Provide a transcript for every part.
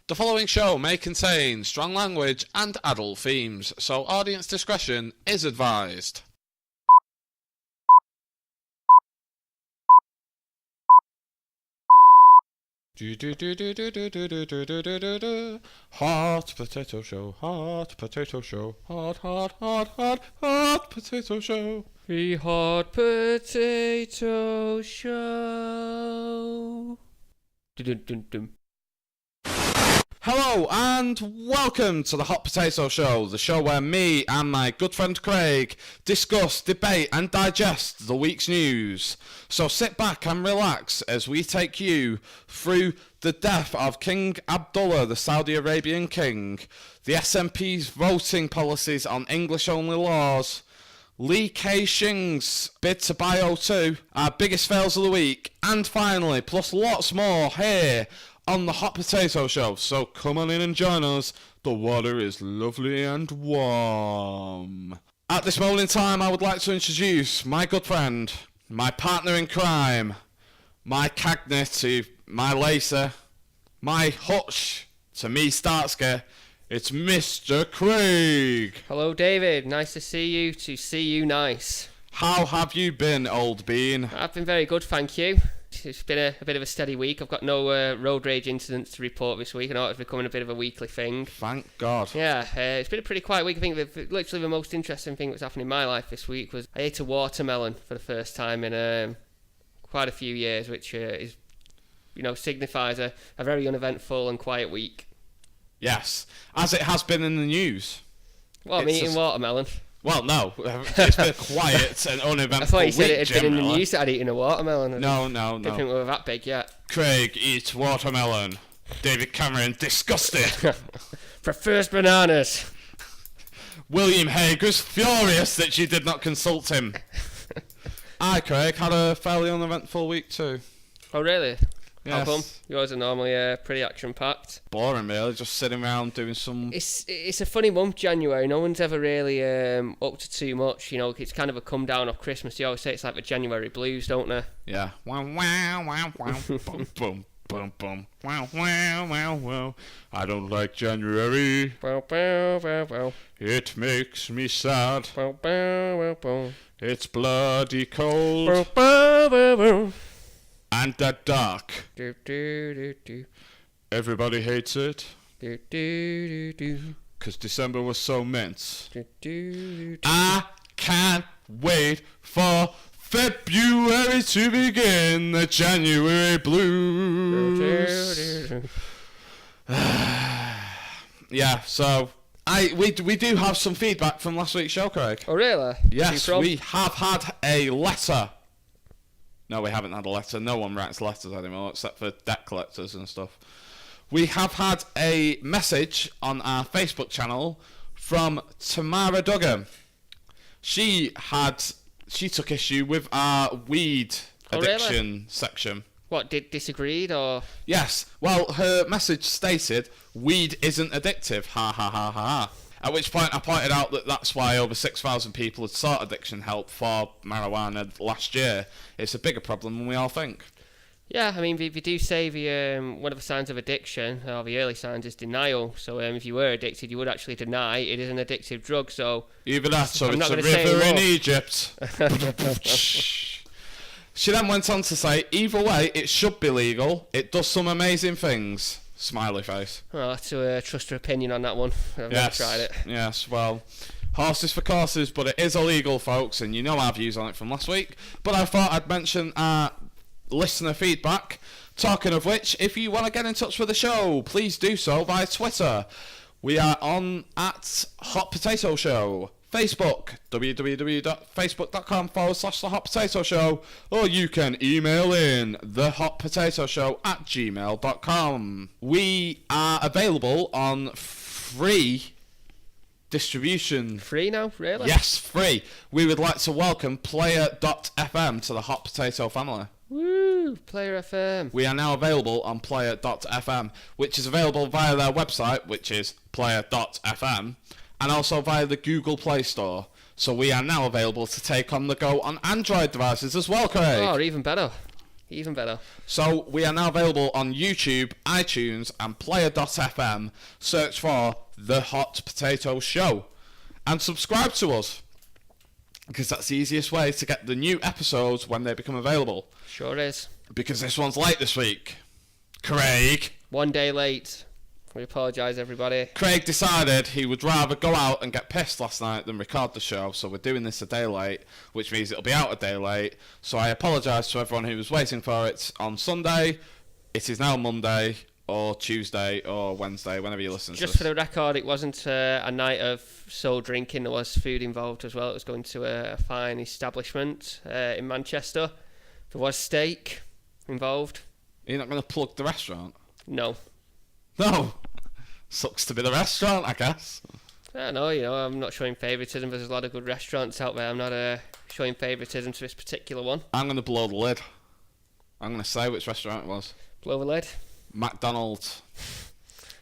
The following show may contain strong language and adult themes, so audience discretion is advised. Hot potato show, hot potato show, hot potato show. The hot potato show. Dun-dun-dun-dun. Hello and welcome to the Hot Potato Show, the show where me and my good friend Craig discuss, debate and digest the week's news. So sit back and relax as we take you through the death of King Abdullah, the Saudi Arabian king, the SNP's voting policies on English-only laws, Li Ka-shing's bid to buy O2, our biggest fails of the week, and finally, plus lots more here on the Hot Potato Show. So come on in and join us. The water is lovely and warm. At this moment in time, I would like to introduce my good friend, my partner in crime, my Cagney to my Lacer, my Hutch to me Starsky. It's Mr. Craig. Hello, David. Nice to see you. To see you nice. How have you been, old bean? I've been very good, thank you. It's been a bit of a steady week. I've got no road rage incidents to report this week. I know it's becoming a bit of a weekly thing. Thank God. Yeah, it's been a pretty quiet week. I think literally the most interesting thing that's happened in my life this week was I ate a watermelon for the first time in quite a few years, which is, signifies a very uneventful and quiet week. Yes, as it has been in the news. Well, I'm eating watermelon. Well, no, it's been quiet and uneventful. I thought you said it had generally been in the news that I'd eaten a watermelon. No. Didn't think we were that big yet. Craig eats watermelon. David Cameron disgusted. Prefers bananas. William Hague was furious that she did not consult him. I, Craig, had a fairly uneventful week too. Oh, really? Yes. How come? Yours are normally pretty action-packed. Boring, really. Just sitting around doing some... It's a funny month, January. No one's ever really up to too much. It's kind of a come down off Christmas. You always say it's like the January blues, don't they? Yeah. Wow, wow, wow, wow. Boom, boom, boom, boom. Wow, wow, wow, wow. I don't like January. Bow, bow, bow, bow. It makes me sad. Bow, bow, bow, bow. It's bloody cold. Bow, bow, bow, bow. And that dark. Do, do, do, do. Everybody hates it. Do, do, do, do. Because December was so mint. Do, do, do, do. I can't wait for February to begin the January blues. Do, do, do, do. Yeah, so we do have some feedback from last week's show, Craig. Oh, really? Yes, we have had a letter. No, we haven't had a letter. No one writes letters anymore except for debt collectors and stuff. We have had a message on our Facebook channel from Tamara Duggan. She took issue with our weed addiction section. What, disagreed or? Yes. Well, her message stated, weed isn't addictive. Ha ha ha ha ha. At which point I pointed out that that's why over 6,000 people had sought addiction help for marijuana last year. It's a bigger problem than we all think. Yeah, I mean, they do say one of the signs of addiction, or the early signs, is denial. So if you were addicted, you would actually deny it is an addictive drug. So either that, so it's a river in Egypt. She then went on to say, either way, it should be legal. It does some amazing things. Smiley face. Well, I'll have to trust her opinion on that one. I've never tried it. Yes, well, horses for courses, but it is illegal, folks, and you know our views on it from last week. But I thought I'd mention our listener feedback. Talking of which, if you want to get in touch with the show, please do so via Twitter. We are on at Hot Potato Show. Facebook, www.facebook.com/The Hot Potato Show, or you can email in thehotpotatoshow@gmail.com. We are available on free distribution. Free now, really? Yes, free. We would like to welcome Player.fm to the Hot Potato family. Woo! Player FM. We are now available on Player.fm, which is available via their website, which is Player.fm. And also via the Google Play Store. So we are now available to take on the go on Android devices as well, Craig. Oh, even better. Even better. So we are now available on YouTube, iTunes, and Player.fm. Search for The Hot Potato Show. And subscribe to us, because that's the easiest way to get the new episodes when they become available. Sure is. Because this one's late this week. Craig. 1 day late. We apologise, everybody. Craig decided he would rather go out and get pissed last night than record the show, so we're doing this a day late, which means it'll be out a day late. So I apologise to everyone who was waiting for it on Sunday. It is now Monday, or Tuesday, or Wednesday, whenever you listen to this. Just for the record, it wasn't a night of sole drinking. There was food involved as well. It was going to a fine establishment in Manchester. There was steak involved. You're not going to plug the restaurant? No. No. Sucks to be the restaurant, I guess. I don't know, I'm not showing favouritism. There's a lot of good restaurants out there. I'm not showing favouritism to this particular one. I'm going to blow the lid. I'm going to say which restaurant it was. Blow the lid? McDonald's.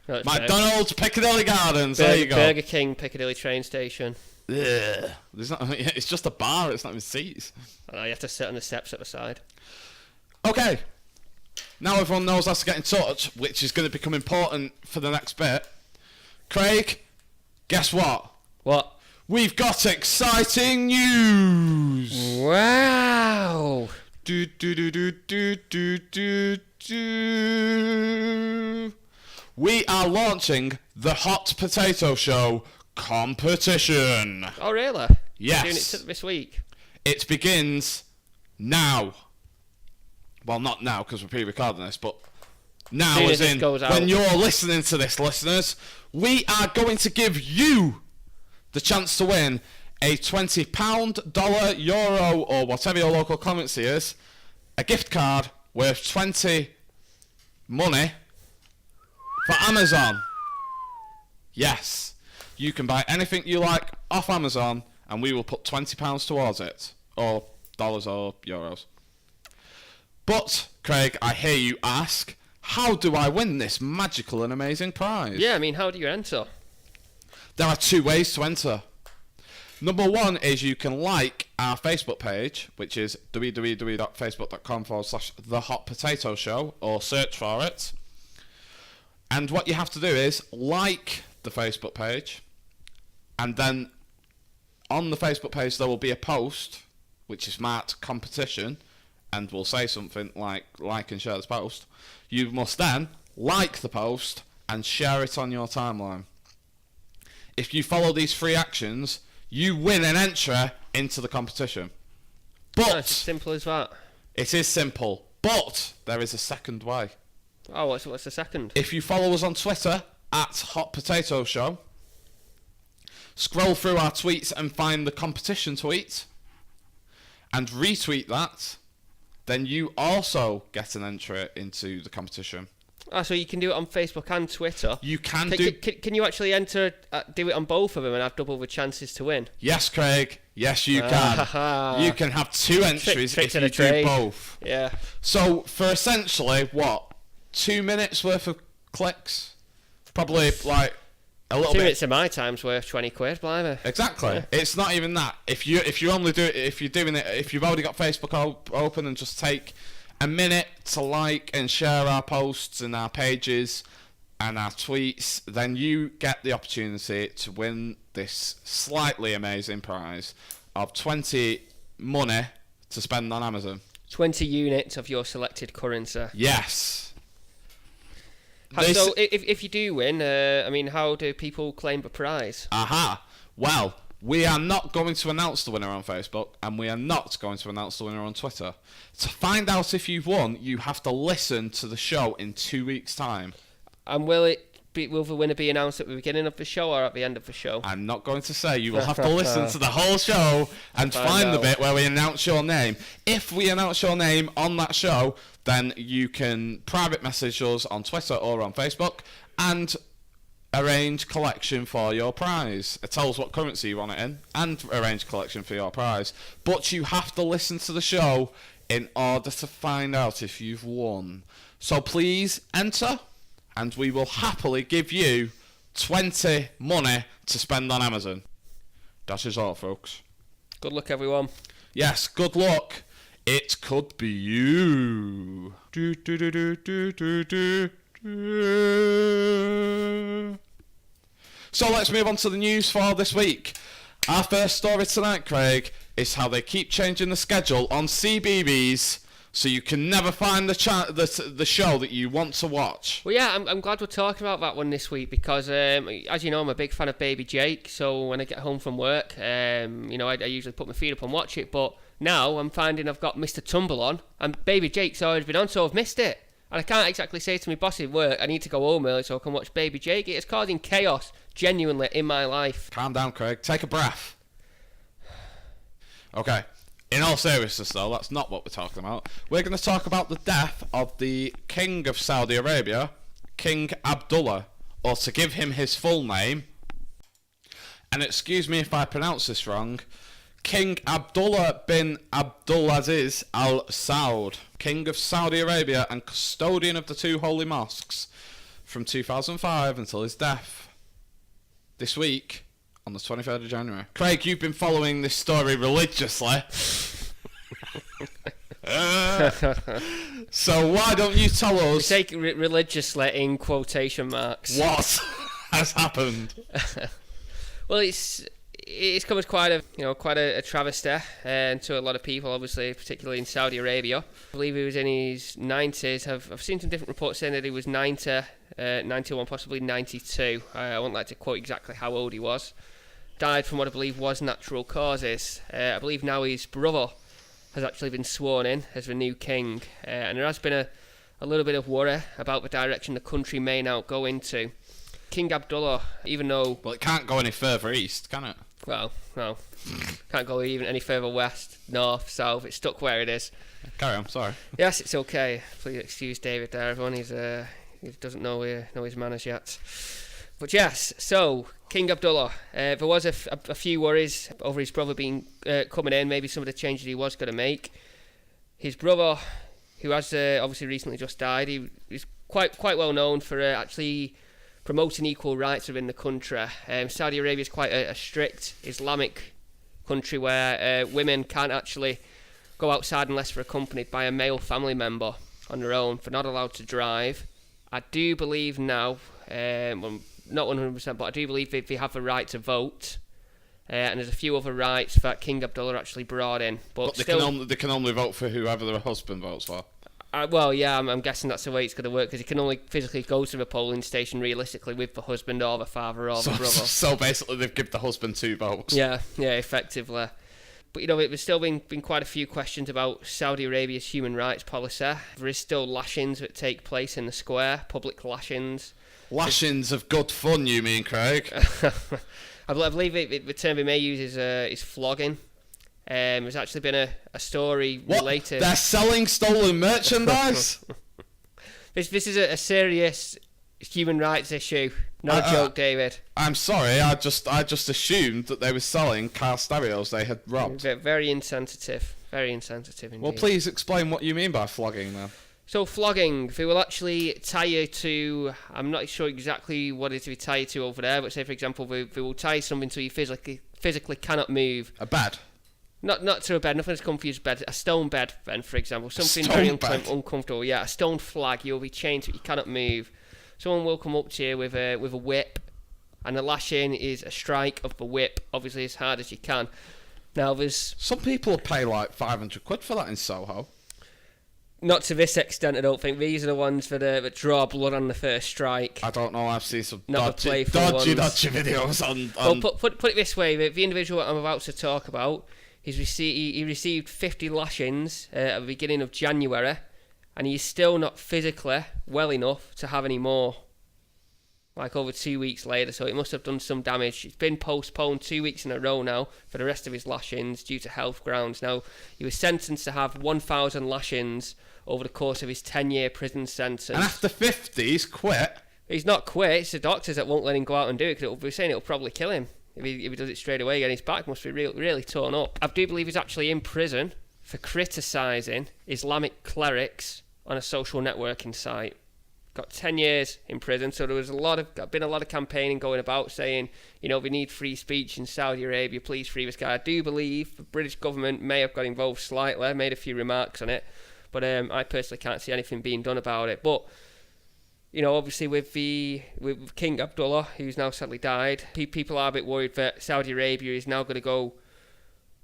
No, McDonald's, Piccadilly Gardens. There you go. Burger King, Piccadilly train station. Ugh. It's just a bar. It's not even seats. I know, you have to sit on the steps at the side. Okay. Now everyone knows how to get in touch, which is going to become important for the next bit. Craig, guess what? What? We've got exciting news! Wow! Do do do do do do do do. We are launching the Hot Potato Show competition. Oh, really? Yes. You're doing it this week? It begins now. Well, not now because we're pre-recording this, but now as in when you're listening to this, listeners, we are going to give you the chance to win a £20, dollar, euro, or whatever your local currency is, a gift card worth 20 money for Amazon. Yes, you can buy anything you like off Amazon, and we will put £20 towards it, or dollars or euros. But, Craig, I hear you ask, how do I win this magical and amazing prize? Yeah, I mean, how do you enter? There are two ways to enter. Number one is you can like our Facebook page, which is www.facebook.com/The Hot Potato Show, or search for it. And what you have to do is like the Facebook page, and then on the Facebook page there will be a post, which is marked competition, and will say something like and share this post. You must then like the post and share it on your timeline. If you follow these three actions, you win an entry into the competition. But it's as simple as that. It is simple, but there is a second way. Oh, what's the second? If you follow us on Twitter at Hot Potato Show, scroll through our tweets and find the competition tweet, and retweet that, then you also get an entry into the competition. So you can do it on Facebook and Twitter. You can Can you actually do it on both of them and have double the chances to win? Yes, Craig. Yes, you can. You can have two entries if you do both. Yeah. So for essentially, 2 minutes worth of clicks? Probably like a little 2 bit. minutes of my time's worth 20 quid, blimey. Exactly. Yeah. It's not even that. If you've already got Facebook open, and just take a minute to like and share our posts and our pages and our tweets, then you get the opportunity to win this slightly amazing prize of 20 money to spend on Amazon. 20 units of your selected currency. Yes. So if you do win, how do people claim the prize? Well, we are not going to announce the winner on Facebook, and we are not going to announce the winner on Twitter. To find out if you've won, you have to listen to the show in 2 weeks' time. And will the winner be announced at the beginning of the show or at the end of the show? I'm not going to say. You will have to listen to the whole show and find the bit where we announce your name. If we announce your name on that show, then you can private message us on Twitter or on Facebook and arrange collection for your prize. It tells what currency you want it in, and arrange collection for your prize. But you have to listen to the show in order to find out if you've won. So please enter, and we will happily give you 20 money to spend on Amazon. That is all, folks. Good luck, everyone. Yes, good luck. It could be you. Do, do, do, do, do, do, do, do. So let's move on to the news for this week. Our first story tonight, Craig, is how they keep changing the schedule on CBeebies so you can never find the show that you want to watch. Well, yeah, I'm glad we're talking about that one this week because, as you know, I'm a big fan of Baby Jake. So when I get home from work, I usually put my feet up and watch it. But now I'm finding I've got Mr. Tumble on, and Baby Jake's already been on, so I've missed it. And I can't exactly say to my boss at work, I need to go home early so I can watch Baby Jake. It is causing chaos, genuinely, in my life. Calm down, Craig. Take a breath. Okay. In all seriousness, though, that's not what we're talking about. We're going to talk about the death of the King of Saudi Arabia, King Abdullah, or to give him his full name, and excuse me if I pronounce this wrong, King Abdullah bin Abdulaziz Al Saud, King of Saudi Arabia and custodian of the two holy mosques from 2005 until his death this week on the 23rd of January. Craig, you've been following this story religiously. So why don't you tell us... We take religiously in quotation marks. What has happened? Well, it's come as quite a travesty to a lot of people, obviously, particularly in Saudi Arabia. I believe he was in his 90s. I've seen some different reports saying that he was 90, 91, possibly 92. I won't like to quote exactly how old he was. Died from what I believe was natural causes. I believe now his brother has actually been sworn in as the new king, and there has been a little bit of worry about the direction the country may now go into. King Abdullah, even though... Well, it can't go any further east, can it? Well, no. Can't go even any further west, north, south. It's stuck where it is. Carry on, sorry. Yes, it's okay. Please excuse David there, everyone. He doesn't know his manners yet. But yes, so King Abdullah, there was a few worries over his brother being coming in, maybe some of the changes he was going to make. His brother, who has obviously recently just died, he's quite well known for actually promoting equal rights within the country. Saudi Arabia is quite a strict Islamic country where women can't actually go outside unless they're accompanied by a male family member on their own. They're not allowed to drive. I do believe now, well, not 100%, but I do believe they have the right to vote. And there's a few other rights that King Abdullah actually brought in. But they can only vote for whoever their husband votes for. Well, yeah, I'm guessing that's the way it's going to work, because he can only physically go to the polling station realistically with the husband or the father or the brother. So basically they've given the husband 2 votes. Yeah, effectively. But, there's still been quite a few questions about Saudi Arabia's human rights policy. There is still lashings that take place in the square, public lashings. Lashings of good fun, you mean, Craig? I believe the term we may use is flogging. There's actually been a story related... They're selling stolen merchandise? This is a serious human rights issue. Not a joke, David. I'm sorry, I just assumed that they were selling car stereos they had robbed. Very insensitive. Very insensitive indeed. Well, please explain what you mean by flogging, then. So flogging, they will actually tie you to... I'm not sure exactly what it is they tie you to over there, but say, for example, they will tie something so you physically cannot move. A bed? Not to a bed, nothing as comfy as bed. A stone bed, then, for example. Something very uncomfortable. Yeah, a stone flag. You'll be chained to it. You cannot move. Someone will come up to you with a whip, and the lashing is a strike of the whip, obviously as hard as you can. Now, there's... Some people pay like 500 quid for that in Soho. Not to this extent, I don't think. These are the ones that draw blood on the first strike. I don't know, I've seen some dodgy videos on... Well, put it this way, the individual I'm about to talk about, he received 50 lashings at the beginning of January, and he's still not physically well enough to have any more. Like over 2 weeks later, so it must have done some damage. It's been postponed 2 weeks in a row now for the rest of his lashings due to health grounds. Now, he was sentenced to have 1,000 lashings over the course of his 10-year prison sentence. And after 50, he's quit. He's not quit. It's the doctors that won't let him go out and do it, because we're saying it'll probably kill him if he does it straight away. And his back must be really torn up. I do believe he's actually in prison for criticising Islamic clerics on a social networking site. got 10 years in prison. So there was been a lot of campaigning going about saying, we need free speech in Saudi Arabia. Please free this guy. I do believe the British government may have got involved slightly, made a few remarks on it, but I personally can't see anything being done about it. But obviously with King Abdullah, who's now sadly died, people are a bit worried that Saudi Arabia is now going to go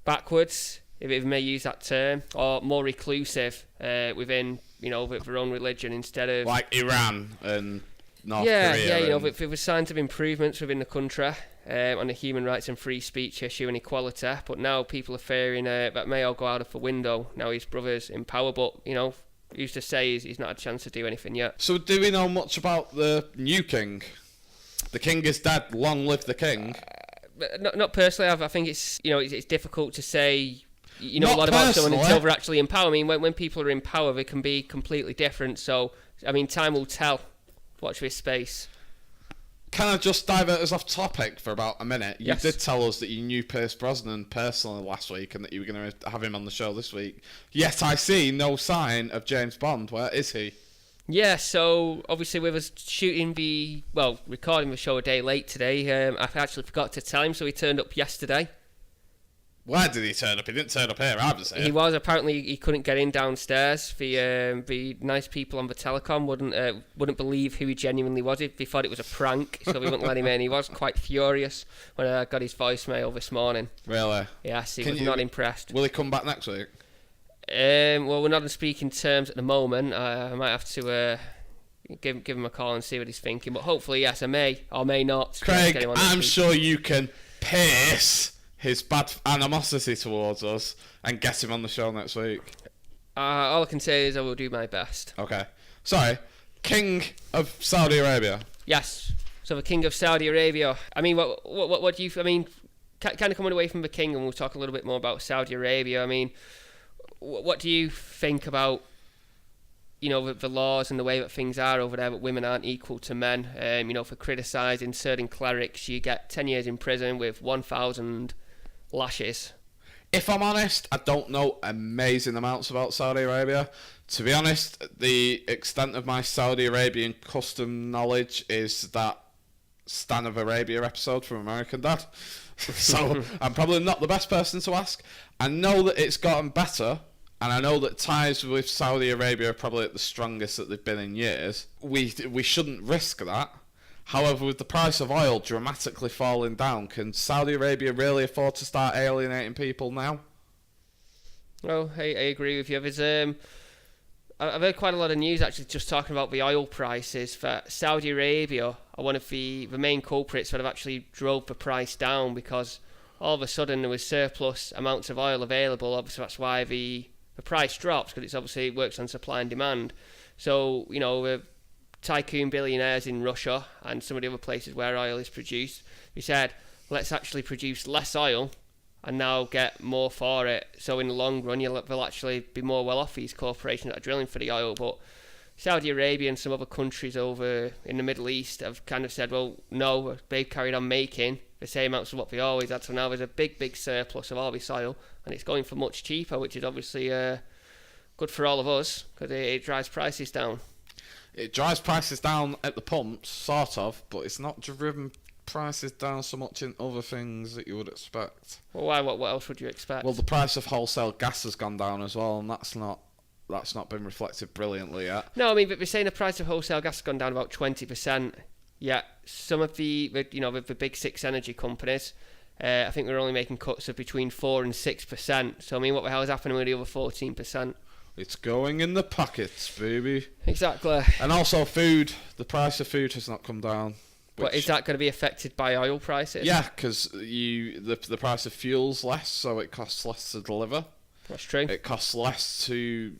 backwards, if it may use that term, or more reclusive within, with their own religion instead of... Like Iran and North Korea. Yeah, if there were signs of improvements within the country on the human rights and free speech issue and equality, but now people are fearing that may all go out of the window. Now his brother's in power, but, who's to say he's not had a chance to do anything yet. So do we know much about the new king? The king is dead. Long live the king. Not personally. I think it's it's difficult to say a Not lot about someone personally. until they're actually in power. I mean, when people are in power, they can be completely different. So I mean, time will tell. Watch this space. Can I just divert us off topic for about a minute? Yes. You did tell us that you knew Pierce Brosnan personally last week and that you were going to have him on the show this week. Yet I see no sign of James Bond. Where is he? Yeah, so obviously with us recording the show a day late today, I actually forgot to tell him, so he turned up yesterday. Where did he turn up? He didn't turn up here, obviously. He was. Apparently he couldn't get in downstairs. The nice people on the telecom wouldn't believe who he genuinely was. They thought it was a prank, so we wouldn't let him in. He was quite furious when I got his voicemail this morning. Really? Yes, he was not impressed. Will he come back next week? Well, we're not on speaking terms at the moment. I might have to give him a call and see what he's thinking. But hopefully, yes, I may or may not. Craig, I'm sure you can pierce his bad animosity towards us and get him on the show next week. All I can say is I will do my best. Okay. Sorry, King of Saudi Arabia. Yes. So the King of Saudi Arabia. I mean, what do you? I mean, kind of coming away from the King, and we'll talk a little bit more about Saudi Arabia. I mean, what do you think about, the laws and the way that things are over there, that women aren't equal to men? For criticising certain clerics, you get 10 years in prison with 1,000 lashes. If I'm honest, I don't know amazing amounts about Saudi Arabia. To be honest, the extent of my Saudi Arabian custom knowledge is that Stan of Arabia episode from American Dad. So I'm probably not the best person to ask. I know that it's gotten better, and I know that ties with Saudi Arabia are probably at the strongest that they've been in years. We shouldn't risk that. However, with the price of oil dramatically falling down, can Saudi Arabia really afford to start alienating people now? Well, I agree with you. There's, I've heard quite a lot of news actually just talking about the oil prices. That Saudi Arabia are one of the main culprits that have actually drove the price down, because all of a sudden there was surplus amounts of oil available. Obviously that's why the price drops, because it works on supply and demand. So, the tycoon billionaires in Russia and some of the other places where oil is produced, we said, let's actually produce less oil and now get more for it. So in the long run, they'll actually be more well off, these corporations that are drilling for the oil. But Saudi Arabia and some other countries over in the Middle East have kind of said, well, no, they've carried on making the same amounts of what they always had. So now there's a big surplus of all this oil, and it's going for much cheaper, which is obviously good for all of us, because it drives prices down. It drives prices down at the pumps, sort of, but it's not driven prices down so much in other things that you would expect. Well, why? What else would you expect? Well, the price of wholesale gas has gone down as well, and that's not been reflected brilliantly yet. No, I mean, but we're saying the price of wholesale gas has gone down about 20%. Yet some of the big six energy companies, I think we're only making cuts of between 4 and 6%. So I mean, what the hell is happening with the other 14%? It's going in the pockets, baby. Exactly. And also food. The price of food has not come down. But is that going to be affected by oil prices? Yeah, because the price of fuel's less, so it costs less to deliver. That's true. It costs less to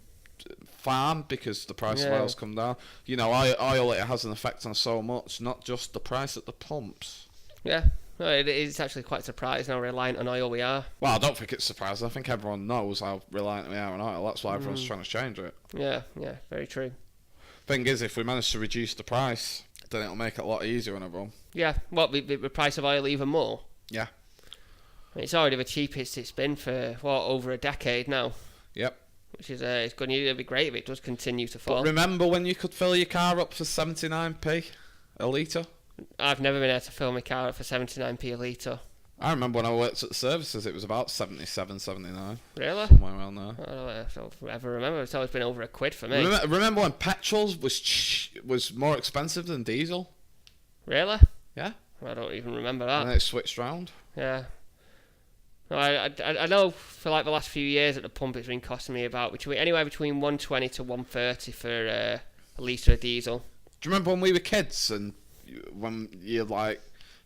farm because the price of oil's come down. Oil, it has an effect on so much, not just the price at the pumps. Yeah. No, it's actually quite surprising how reliant on oil we are. Well, I don't think it's surprising. I think everyone knows how reliant we are on oil. That's why everyone's trying to change it. Yeah, very true. Thing is, if we manage to reduce the price, then it'll make it a lot easier on everyone. Yeah, the price of oil even more? Yeah. It's already the cheapest it's been for, over a decade now. Yep. which is it's going to be great if it does continue to fall. But remember when you could fill your car up for 79p a litre? I've never been able to fill my car up for 79p a litre. I remember when I worked at the services, it was about 77, 79. Really? Somewhere around there. I don't ever remember. It's always been over £1 for me. Remember when petrol was more expensive than diesel? Really? Yeah. I don't even remember that. And then it switched round. Yeah. No, I know for like the last few years at the pump it's been costing me anywhere between 120 to 130 for a litre of diesel. Do you remember when we were kids and when you like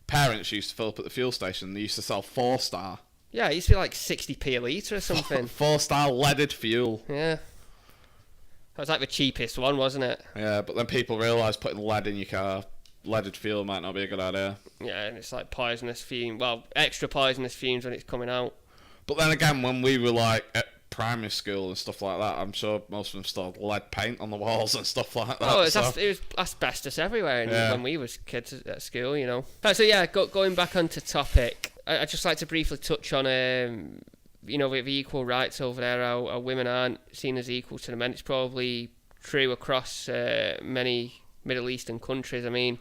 parents used to fill up at the fuel station? They used to sell 4-star. Yeah, it used to be like 60p a litre or something. 4-star leaded fuel. Yeah. That was like the cheapest one, wasn't it? Yeah, but then people realised putting lead in your car, leaded fuel, might not be a good idea. Yeah, and it's like poisonous fumes. Well, extra poisonous fumes when it's coming out. But then again, when we were like at primary school and stuff like that, I'm sure most of them still had lead paint on the walls and stuff like that. Oh, it was asbestos everywhere when we was kids at school, you know. So yeah, going back onto topic, I'd just like to briefly touch on, you know, the equal rights over there, how women aren't seen as equal to the men. It's probably true across many Middle Eastern countries. I mean,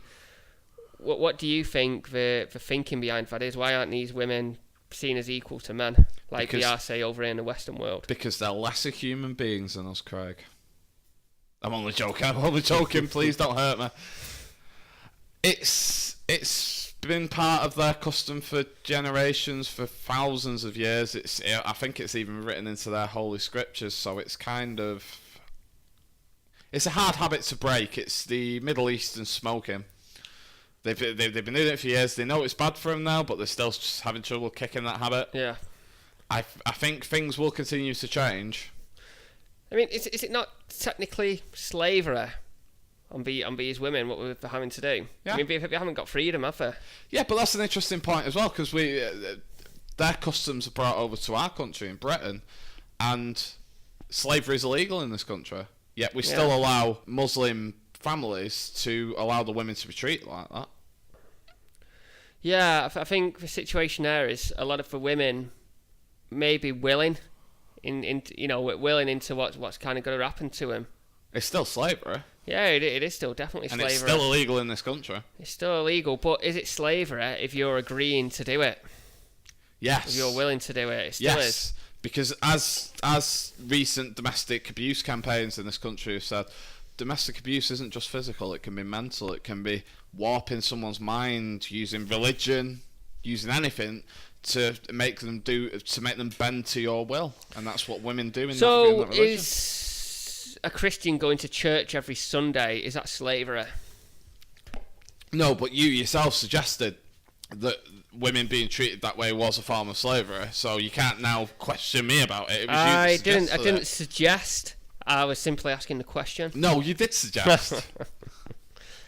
what do you think the thinking behind that is? Why aren't these women seen as equal to men, like we are, say, over here in the Western world? Because they're lesser human beings than us, Craig. I'm only joking. Please don't hurt me. It's been part of their custom for generations, for thousands of years. I think it's even written into their holy scriptures. So it's a hard habit to break. It's the Middle Eastern smoking. They've been doing it for years. They know it's bad for them now, but they're still just having trouble kicking that habit. Yeah. I think things will continue to change. I mean, is it not technically slavery on these women, what we're having to do? Yeah. I mean, they haven't got freedom, have they? Yeah, but that's an interesting point as well, because their customs are brought over to our country in Britain, and slavery is illegal in this country. Yet we still allow Muslim families to allow the women to be treated like that. Yeah, I think the situation there is a lot of the women may be willing into what's kind of going to happen to them. It's still slavery. Yeah, it is still definitely slavery. And it's still illegal in this country. It's still illegal, but is it slavery if you're agreeing to do it? Yes. If you're willing to do it, it still is. Because as recent domestic abuse campaigns in this country have said, domestic abuse isn't just physical, it can be mental, it can be warping someone's mind, using religion, using anything to make them bend to your will. And that's what women do in that religion. So is a Christian going to church every Sunday, is that slavery? No, but you yourself suggested that women being treated that way was a form of slavery, so you can't now question me about it. I didn't suggest. I was simply asking the question. No, you did suggest.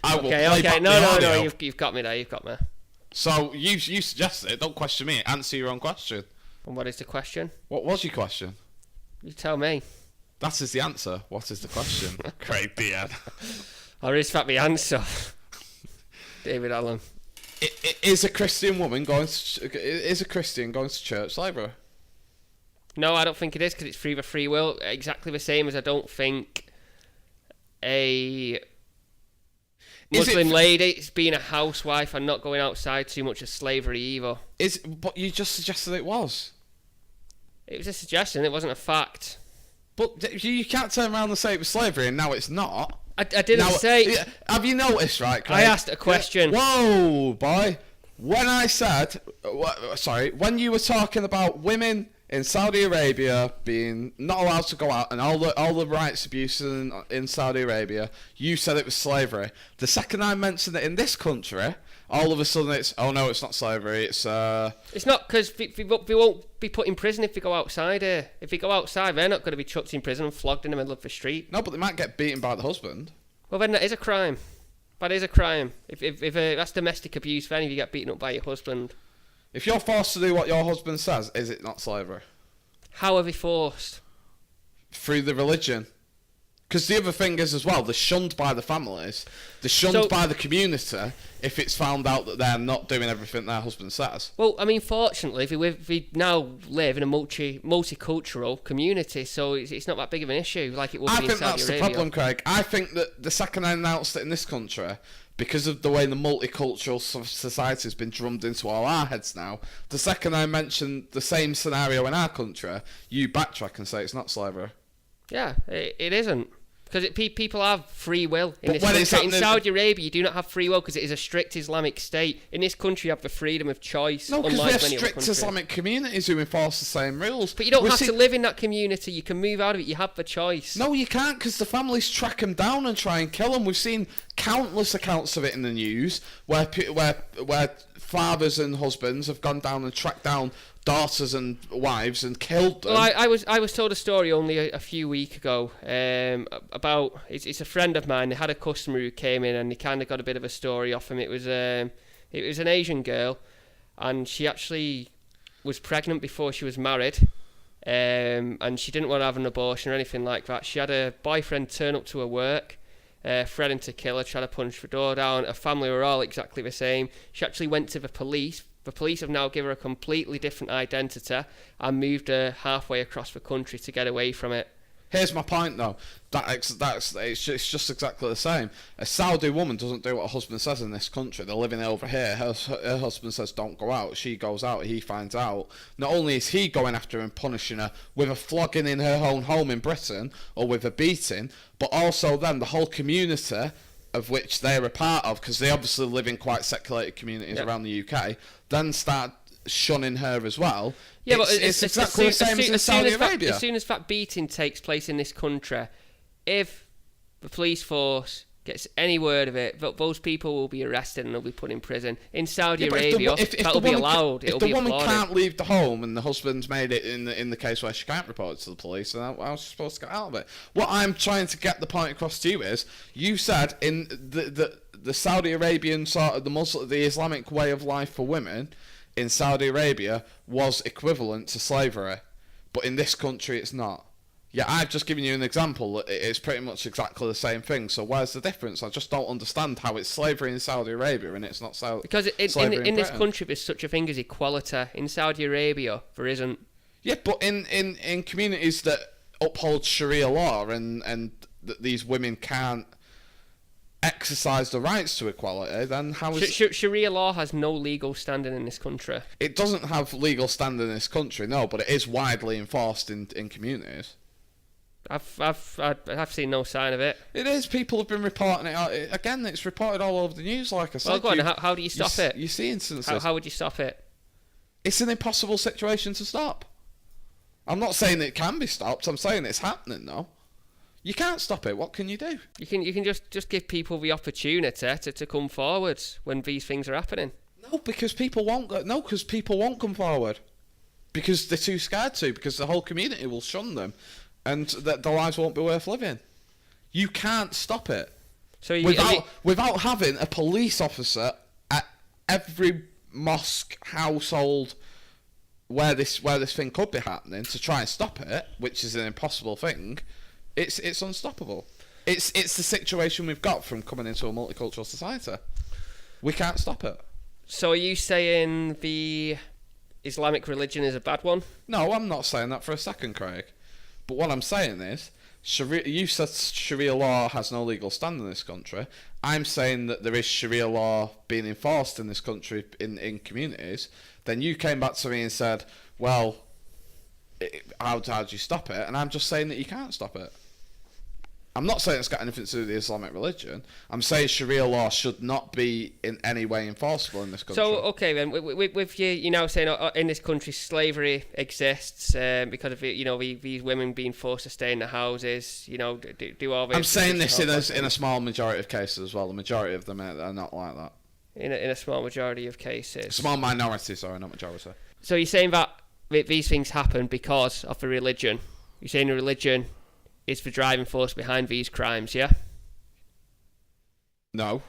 I will play back the audio. You've got me there. You've got me. So you suggested it. Don't question me. Answer your own question. And what is the question? What was your question? You tell me. That is the answer. What is the question? Craig Beard. Or is that the answer? David Allen. Is a Christian going to church slavery? No, I don't think it is, because it's free will. Exactly the same as I don't think a Muslim lady being a housewife and not going outside too much is slavery either. But you just suggested it was. It was a suggestion. It wasn't a fact. But you can't turn around and say it was slavery and now it's not. I didn't say. Have you noticed, right, Craig? I asked a question. Whoa, boy. When I said, when you were talking about women in Saudi Arabia being not allowed to go out and all the rights abuses in Saudi Arabia, you said it was slavery. The second I mentioned it in this country, all of a sudden it's, oh no, it's not slavery, it's not, because they won't be put in prison if they go outside here. If they go outside, they're not going to be chucked in prison and flogged in the middle of the street. No, but they might get beaten by the husband. Well, then that is a crime. That is a crime. If that's domestic abuse, then if you get beaten up by your husband. If you're forced to do what your husband says, is it not slavery? How are they forced? Through the religion. Because the other thing is as well, they're shunned by the families, they're shunned by the community if it's found out that they're not doing everything their husband says. Well, I mean, fortunately, we now live in a multicultural community, so it's not that big of an issue like it would be in Saudi Arabia. I think that's the problem, Craig. I think that the second I announced it in this country, because of the way the multicultural society has been drummed into all our heads now, the second I mentioned the same scenario in our country, you backtrack and say it's not slavery. Yeah, it isn't. Because people have free will. In Saudi Arabia, you do not have free will because it is a strict Islamic state. In this country, you have the freedom of choice. No, because we have strict Islamic communities who enforce the same rules. But you don't have to live in that community. You can move out of it. You have the choice. No, you can't, because the families track them down and try and kill them. We've seen countless accounts of it in the news where fathers and husbands have gone down and tracked down daughters and wives and killed them. Well, I was told a story only a few weeks ago about it's a friend of mine. They had a customer who came in and he kind of got a bit of a story off him. It was an Asian girl, and she actually was pregnant before she was married, and she didn't want to have an abortion or anything like that. She had a boyfriend turn up to her work, threatening to kill her, trying to punch the door down. Her family were all exactly the same. She actually went to the police. The police have now given her a completely different identity and moved her halfway across the country to get away from it. Here's my point, though. It's just exactly the same. A Saudi woman doesn't do what her husband says in this country. They're living over here. Her husband says don't go out. She goes out. He finds out. Not only is he going after her and punishing her with a flogging in her own home in Britain or with a beating, but also then the whole community of which they're a part of, because they obviously live in quite seculated communities around the UK, then start shunning her as well. Yeah, but it's exactly the same as in Saudi Arabia. As soon as that beating takes place in this country, if the police force gets any word of it, those people will be arrested and they'll be put in prison. In Saudi Arabia, that'll be allowed. If the woman can't leave the home and the husband's made it in the case where she can't report it to the police, then how is she supposed to get out of it? What I'm trying to get the point across to you is, you said in the Saudi Arabian sort of the Islamic way of life for women in Saudi Arabia was equivalent to slavery, but in this country it's not. Yeah, I've just given you an example. It's pretty much exactly the same thing. So where's the difference? I just don't understand how it's slavery in Saudi Arabia and it's not slavery because in this country there's such a thing as equality. In Saudi Arabia there isn't. Yeah, but in communities that uphold Sharia law and that these women can't exercise the rights to equality, then how is... Sharia law has no legal standing in this country. It doesn't have legal standing in this country, no, but it is widely enforced in communities. I've seen no sign of it. It is. People have been reporting it out. Again, it's reported all over the news, like I said. Well, go on. How do you stop it? You see instances. How would you stop it? It's an impossible situation to stop. I'm not saying it can be stopped. I'm saying it's happening, though. You can't stop it. What can you do? You can just give people the opportunity to come forward when these things are happening. No, because people won't go. No, because people won't come forward. Because they're too scared to. Because the whole community will shun them. And that their lives won't be worth living. You can't stop it. So without having a police officer at every mosque, household where this thing could be happening to try and stop it, which is an impossible thing. It's unstoppable. It's the situation we've got from coming into a multicultural society. We can't stop it. So are you saying the Islamic religion is a bad one? No, I'm not saying that for a second, Craig. But what I'm saying is, you said Sharia law has no legal stand in this country. I'm saying that there is Sharia law being enforced in this country in communities. Then you came back to me and said, well, how do you stop it? And I'm just saying that you can't stop it. I'm not saying it's got anything to do with the Islamic religion. I'm saying Sharia law should not be in any way enforceable in this country. So, okay then, with you now saying in this country slavery exists because of these women being forced to stay in the houses, do all this. I'm saying this in a small majority of cases as well. The majority of them are not like that. In a small majority of cases. Small minority, sorry, not majority. So you're saying that these things happen because of the religion. You're saying the religion is the driving force behind these crimes, yeah? No.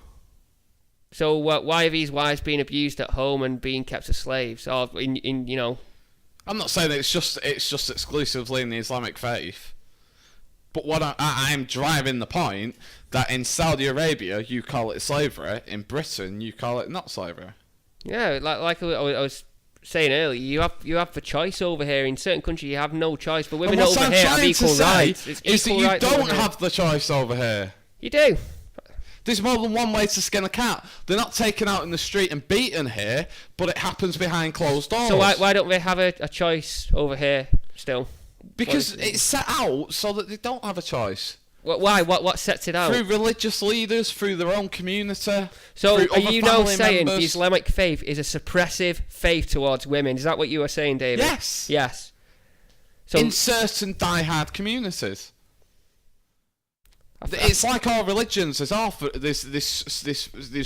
So why are these wives being abused at home and being kept as slaves? Or I'm not saying it's just exclusively in the Islamic faith, But what I'm driving the point that in Saudi Arabia you call it slavery, in Britain you call it not slavery. Yeah, like I was saying earlier, you have the choice over here. In certain countries, you have no choice. But women over here have equal rights. Is that you don't have the choice over here. You do. There's more than one way to skin a cat. They're not taken out in the street and beaten here, but it happens behind closed doors. So why don't they have a choice over here still? Because it's set out so that they don't have a choice. Why? What sets it out? Through religious leaders, through their own community. So are you now saying members. the Islamic faith is a suppressive faith towards women? Is that what you were saying, David? Yes. Yes. So in certain die-hard communities. It's like all religions. There's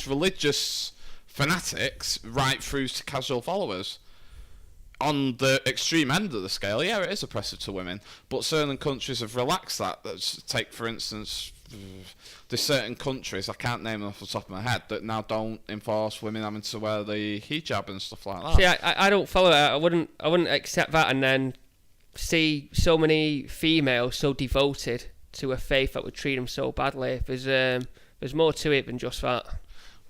religious fanatics right through to casual followers. On the extreme end of the scale, yeah, it is oppressive to women, but certain countries have relaxed that. Take, for instance, there's certain countries, I can't name them off the top of my head, that now don't enforce women having to wear the hijab and stuff like that. See, I don't follow that. I wouldn't accept that and then see so many females so devoted to a faith that would treat them so badly. There's more to it than just that.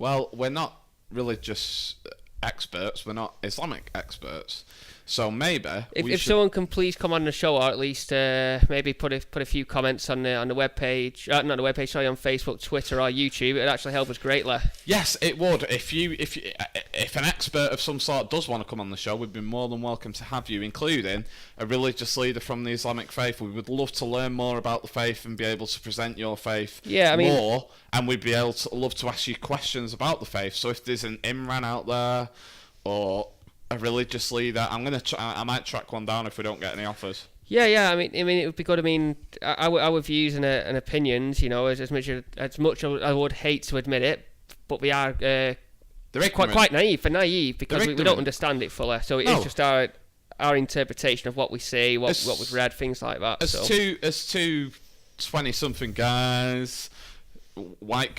Well, we're not religious experts, we're not Islamic experts, so maybe if someone can please come on the show, or at least maybe put a few comments on the webpage, not the webpage, sorry, on Facebook, Twitter, or YouTube, it'd actually help us greatly. Yes, it would. If an expert of some sort does want to come on the show, we'd be more than welcome to have you, including a religious leader from the Islamic faith. We would love to learn more about the faith and be able to present your faith more, and we'd be able to love to ask you questions about the faith. So if there's an Imran out there or a religious leader, I might track one down if we don't get any offers. Yeah. I mean, it would be good. I mean, our views and opinions, as much as I would hate to admit it, but we are they're quite naive because we don't understand it fully. So it's just our interpretation of what we see, what we've read, things like that. As two 20-something guys, white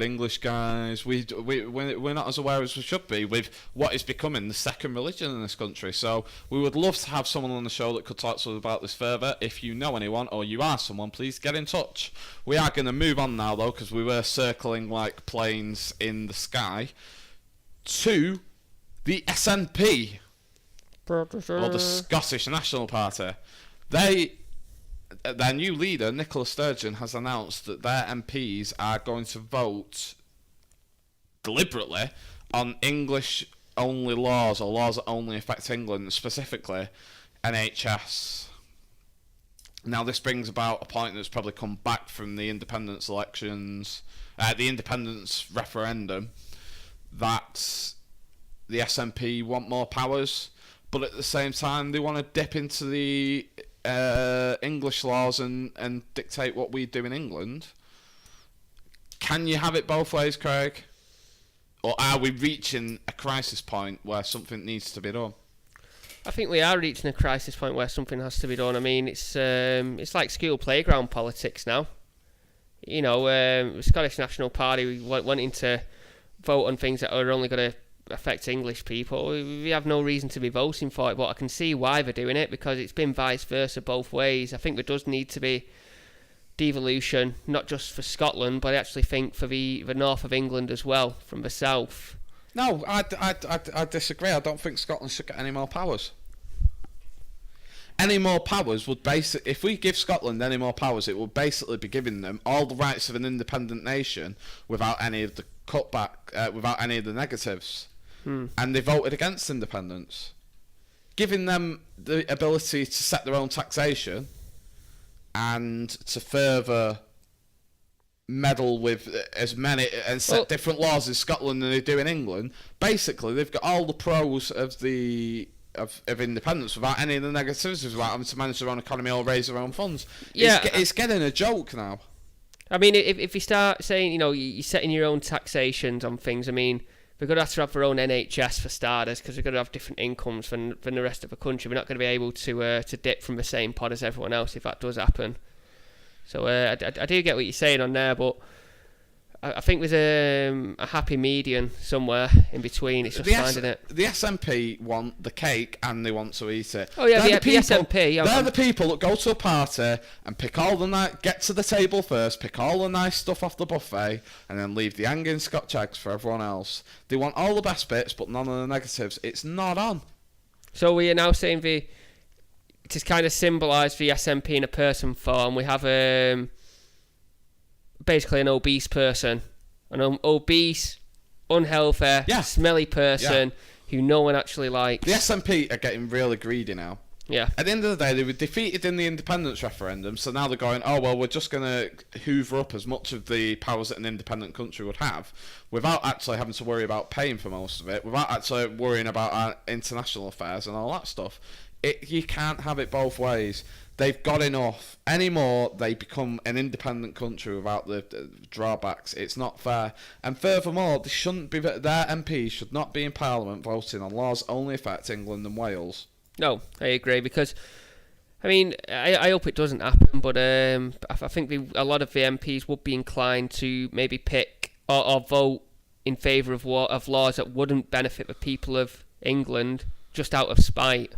English guys, we're not as aware as we should be with what is becoming the second religion in this country. So we would love to have someone on the show that could talk to us about this further. If you know anyone or you are someone, please get in touch. We are going to move on now though, because we were circling like planes in the sky, to the SNP, or the Scottish National Party. Their new leader, Nicola Sturgeon, has announced that their MPs are going to vote deliberately on English-only laws, or laws that only affect England, specifically NHS. Now, this brings about a point that's probably come back from the independence elections, the independence referendum, that the SNP want more powers, but at the same time they want to dip into the English laws and dictate what we do in England. Can you have it both ways, Craig? Or are we reaching a crisis point where something needs to be done? I think we are reaching a crisis point where something has to be done. I mean, it's like school playground politics now. The Scottish National Party wanting to vote on things that are only going to affect English people. We have no reason to be voting for it, but I can see why they're doing it, because it's been vice versa both ways. I think there does need to be devolution, not just for Scotland, but I actually think for the north of England as well, from the south. No, I disagree. I don't think Scotland should get any more powers. Any more powers would if we give Scotland any more powers, it would basically be giving them all the rights of an independent nation without any of the cutback, without any of the negatives. And they voted against independence, giving them the ability to set their own taxation and to further meddle with as many and set different laws in Scotland than they do in England. Basically, they've got all the pros of of independence without any of the negatives, without having to manage their own economy or raise their own funds. Yeah, it's getting a joke now. I mean, if you start saying, you're setting your own taxations on things, I mean, we're going to have their own NHS for starters, because we're going to have different incomes from the rest of the country. We're not going to be able to dip from the same pot as everyone else if that does happen. So I do get what you're saying on there, but I think there's a happy median somewhere in between. It's just finding it. The SNP want the cake and they want to eat it. Oh yeah, They're the SNP. They're the people that go to a party and pick all the get to the table first, pick all the nice stuff off the buffet, and then leave the hanging Scotch eggs for everyone else. They want all the best bits, but none of the negatives. It's not on. So we are now saying it is kind of symbolised the SNP in a person form. We have basically an obese person, an obese, unhealthy, smelly person who no one actually likes. The SNP are getting really greedy now. Yeah. At the end of the day, they were defeated in the independence referendum, so now they're going, oh, well, we're just going to hoover up as much of the powers that an independent country would have without actually having to worry about paying for most of it, without actually worrying about our international affairs and all that stuff. You can't have it both ways. They've got enough. Anymore, they become an independent country without the drawbacks. It's not fair. And furthermore, they shouldn't be. Their MPs should not be in Parliament voting on laws only affect England and Wales. No, I agree, because I mean, I hope it doesn't happen, but I think a lot of the MPs would be inclined to maybe pick or vote in favour of laws that wouldn't benefit the people of England just out of spite.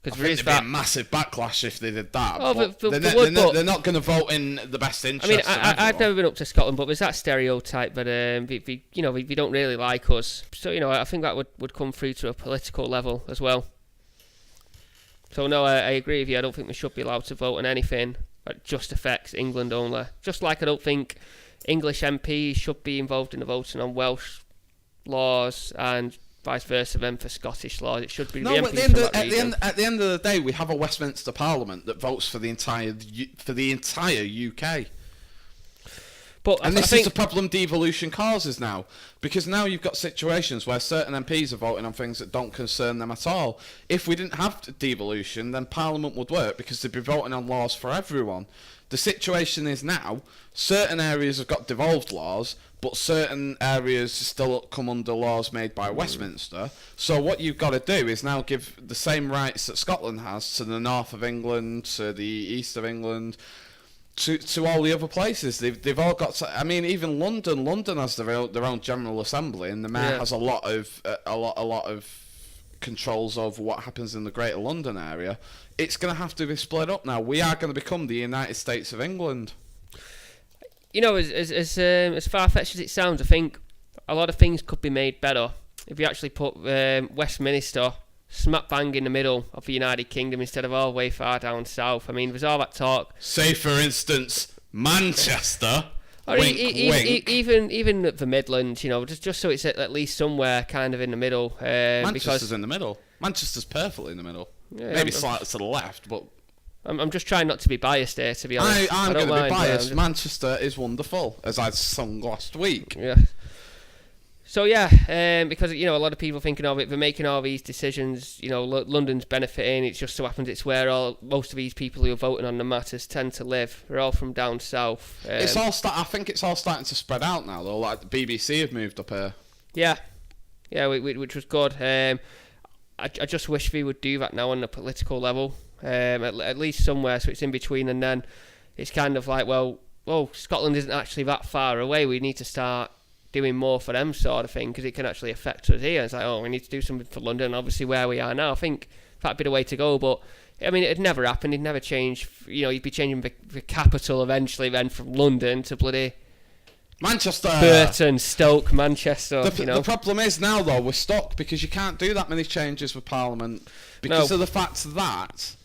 I think there'd be a massive backlash if they did that. Oh, but they're not going to vote in the best interest. I mean, I've never been up to Scotland, but there's that stereotype that they don't really like us. So I think that would come through to a political level as well. So no, I agree with you. I don't think we should be allowed to vote on anything that just affects England only. Just like I don't think English MPs should be involved in the voting on Welsh laws and vice versa then for Scottish laws. It should be the MPs at the end of the day, we have a Westminster Parliament that votes for the entire UK. And this is the problem devolution causes now, because now you've got situations where certain MPs are voting on things that don't concern them at all. If we didn't have devolution, then Parliament would work because they'd be voting on laws for everyone. The situation is now, certain areas have got devolved laws, but certain areas still come under laws made by Westminster. So what you've got to do is now give the same rights that Scotland has to the north of England, to the east of England, to all the other places. They've all got to, I mean, even London has their own General Assembly, and the mayor has a lot of controls over what happens in the Greater London area. It's going to have to be split up now. We are going to become the United States of England. As far-fetched as it sounds, I think a lot of things could be made better if you actually put Westminster smack bang in the middle of the United Kingdom instead of all the way far down south. I mean, there's all that talk. Say, for instance, Manchester. Or wink, wink. Even the Midlands, just so it's at least somewhere kind of in the middle. Manchester's in the middle. Manchester's perfectly in the middle. Yeah, maybe slightly to the left, but I'm just trying not to be biased here, to be honest. I'm going to be biased. Manchester is wonderful, as I sung last week. Yeah. So because a lot of people thinking of it, they're making all these decisions. London's benefiting. It just so happens it's where most of these people who are voting on the matters tend to live. They're all from down south. I think it's all starting to spread out now, though. Like the BBC have moved up here. Yeah, which was good. I just wish we would do that now on the political level, at least somewhere, so it's in between, and then it's kind of like, well, Scotland isn't actually that far away. We need to start doing more for them, sort of thing, because it can actually affect us here. It's like, we need to do something for London. Obviously, where we are now, I think that'd be the way to go. But I mean, it'd never happen. It'd never change. You'd be changing the capital eventually, then from London to bloody Manchester, Burton, Stoke, Manchester. The problem is now, though, we're stuck because you can't do that many changes with Parliament because of the fact that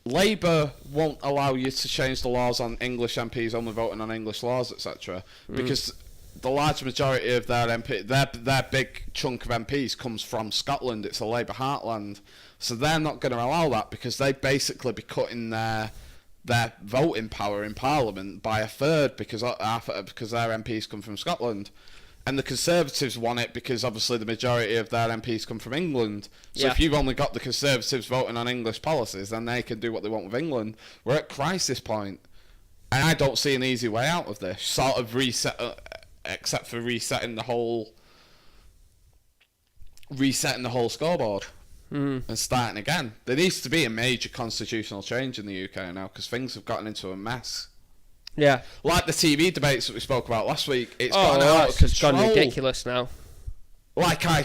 Labour won't allow you to change the laws on English MPs only voting on English laws, etc. Because the large majority of their their big chunk of MPs comes from Scotland. It's a Labour heartland, so they're not going to allow that because they basically be cutting their voting power in Parliament by a third because their MPs come from Scotland. And the Conservatives want it because obviously the majority of their MPs come from England. So if you've only got the Conservatives voting on English policies, then they can do what they want with England. We're at crisis point. And I don't see an easy way out of this sort of reset, except for resetting the whole scoreboard. And starting again. There needs to be a major constitutional change in the UK now because things have gotten into a mess. Yeah. Like the TV debates that we spoke about last week, it's gone out of it's control. gone ridiculous now. Like I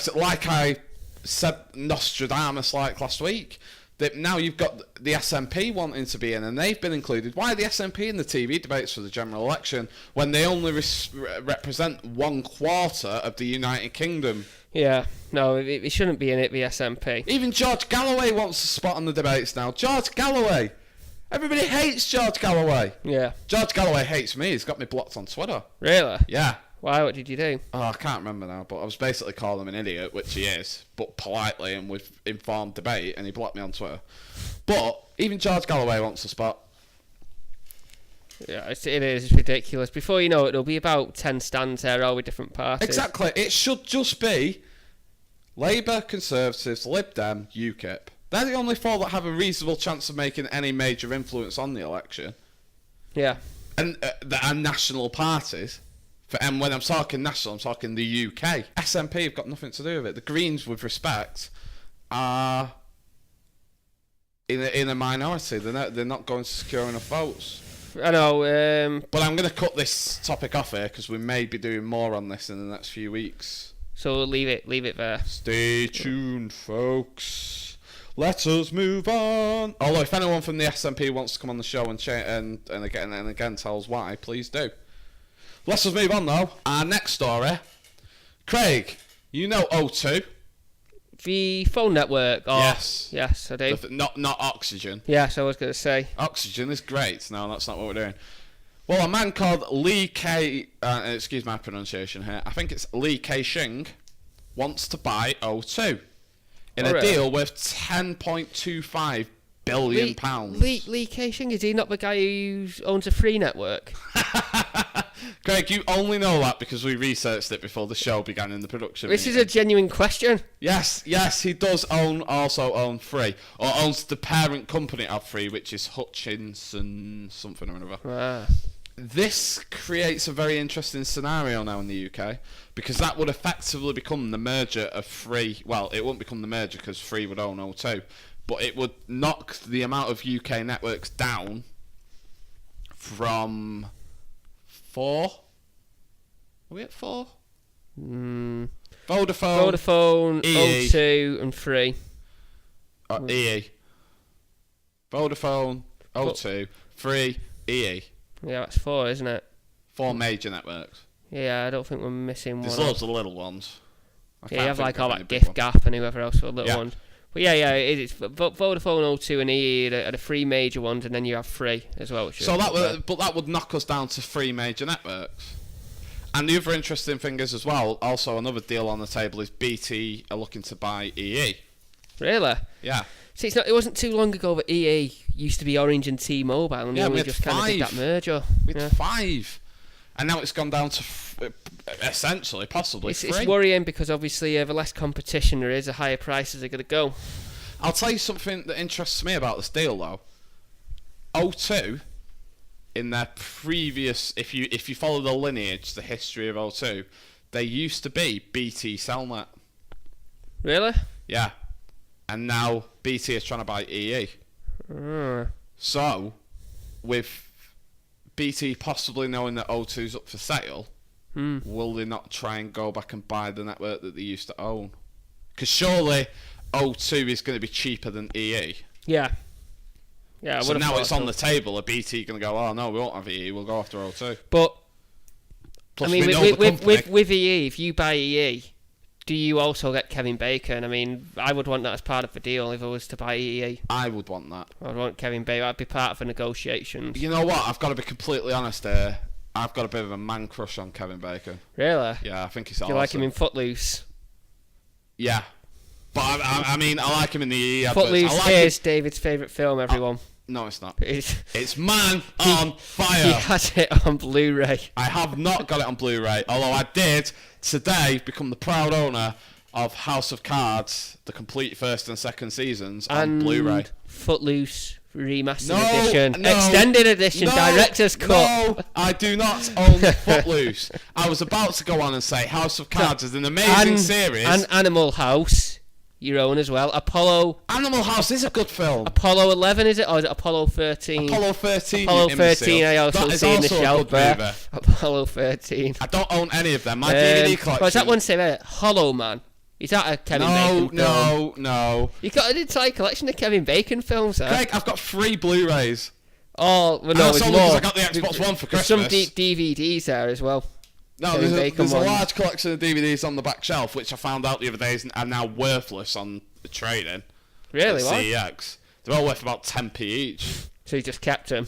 said, Nostradamus like last week. That now you've got the SNP wanting to be in, and they've been included. Why are the SNP in the TV debates for the general election when they only represent 1/4 of the United Kingdom? Yeah, no, it shouldn't be in it, the SNP. Even George Galloway wants a spot on the debates now. George Galloway! Everybody hates George Galloway. Yeah. George Galloway hates me. He's got me blocked on Twitter. Really? Yeah. Why? What did you do? Oh, I can't remember now, but I was basically calling him an idiot, which he is, but politely and with informed debate, and he blocked me on Twitter. But even George Galloway wants a spot. Yeah, it is ridiculous. Before you know it, there'll be about 10 stands there, all with different parties. Exactly. It should just be Labour, Conservatives, Lib Dem, UKIP. They're the only four that have a reasonable chance of making any major influence on the election. Yeah. And that are national parties. And when I'm talking national, I'm talking the UK. SNP have got nothing to do with it. The Greens, with respect, are in a minority. They're not going to secure enough votes. I know. But I'm going to cut this topic off here because we may be doing more on this in the next few weeks. So we'll leave it there. Stay tuned, folks. Let us move on. Although, if anyone from the SNP wants to come on the show and again tell us why, please do. Let's just move on though. Our next story. Craig, you know O2? The phone network? Yes. Yes, I do. Not Oxygen. Yes, I was going to say. Oxygen is great. No, that's not what we're doing. Well, a man called Lee K... excuse my pronunciation here. I think it's Lee K. Shing wants to buy O2 in a deal worth £10.25 billion. Lee K-Shing, is he not the guy who owns a free network? Craig, you only know that because we researched it before the show began in the production. This is a genuine question. Yes, he does also own Free, or owns the parent company of Free, which is Hutchinson something or another. Ah. This creates a very interesting scenario now in the UK, because that would effectively become the merger of Free. Well, it wouldn't become the merger because Free would own O2, but it would knock the amount of UK networks down from 4. Are we at 4? Vodafone, EE. O2 and Free. EE. Vodafone, O2, Free, EE. Yeah, that's 4, isn't it? 4 major networks. Yeah, I don't think we're missing one. There's loads of little ones. Yeah, you have like all that Gift Gap and whoever else for little ones. But yeah, it's Vodafone, O2 and EE are the 3 major ones, and then you have Free as well. So that would knock us down to 3 major networks. And the other interesting thing is as well, also another deal on the table is BT are looking to buy EE. Really? Yeah. See, it wasn't too long ago that EE used to be Orange and T-Mobile, and they only just kind of did that merger. We had 5. And now it's gone down to essentially, possibly 3. It's worrying because obviously the less competition there is, the higher prices are going to go. I'll tell you something that interests me about this deal though. O2, in their previous, if you follow the lineage, the history of O2, they used to be BT Cellnet. Really? Yeah. And now BT is trying to buy EE. So, with BT possibly knowing that O2's up for sale, will they not try and go back and buy the network that they used to own? Because surely O2 is going to be cheaper than EE. Yeah. Yeah. So now it's on the table. Are BT going to go, oh no, we won't have EE, we'll go after O2? But, Plus, I mean, we know with EE, if you buy EE, do you also get Kevin Bacon? I mean, I would want that as part of the deal if I was to buy EE. I would want that. I would want Kevin Bacon. I'd be part of the negotiations. You know what? I've got to be completely honest here. I've got a bit of a man crush on Kevin Bacon. Really? Yeah, I think he's awesome. Do you like him in Footloose? Yeah. But I mean, I like him in the EE adverts. Footloose is David's favourite film, everyone. No, it's not. It's Man on Fire. He has it on Blu-ray. I have not got it on Blu-ray, although I did today become the proud owner of House of Cards, the complete first and second seasons on Blu-ray. Footloose remastered edition, extended edition, director's cut. No, I do not own Footloose. I was about to go on and say House of Cards is an amazing series. And Animal House. your own as well. Animal House is a good film. Apollo 11, is it? Or is it Apollo 13? Apollo 13. Apollo 13, I also that see in the is also a shelf good there. movie. Apollo 13. I don't own any of them. My DVD collection. Oh, is that one say Hollow Man? Is that a Kevin Bacon film? No. You got an entire collection of Kevin Bacon films there. Craig, I've got 3 Blu-rays. Oh, well, no, That's it's only more. because I got the Xbox One for There's Christmas. some DVDs there as well. No, Kevin there's Bacon a ones. large collection of DVDs on the back shelf, which I found out the other day are now worthless on the trading. Really? At What? CEX. They're all worth about 10p each. So you just kept them?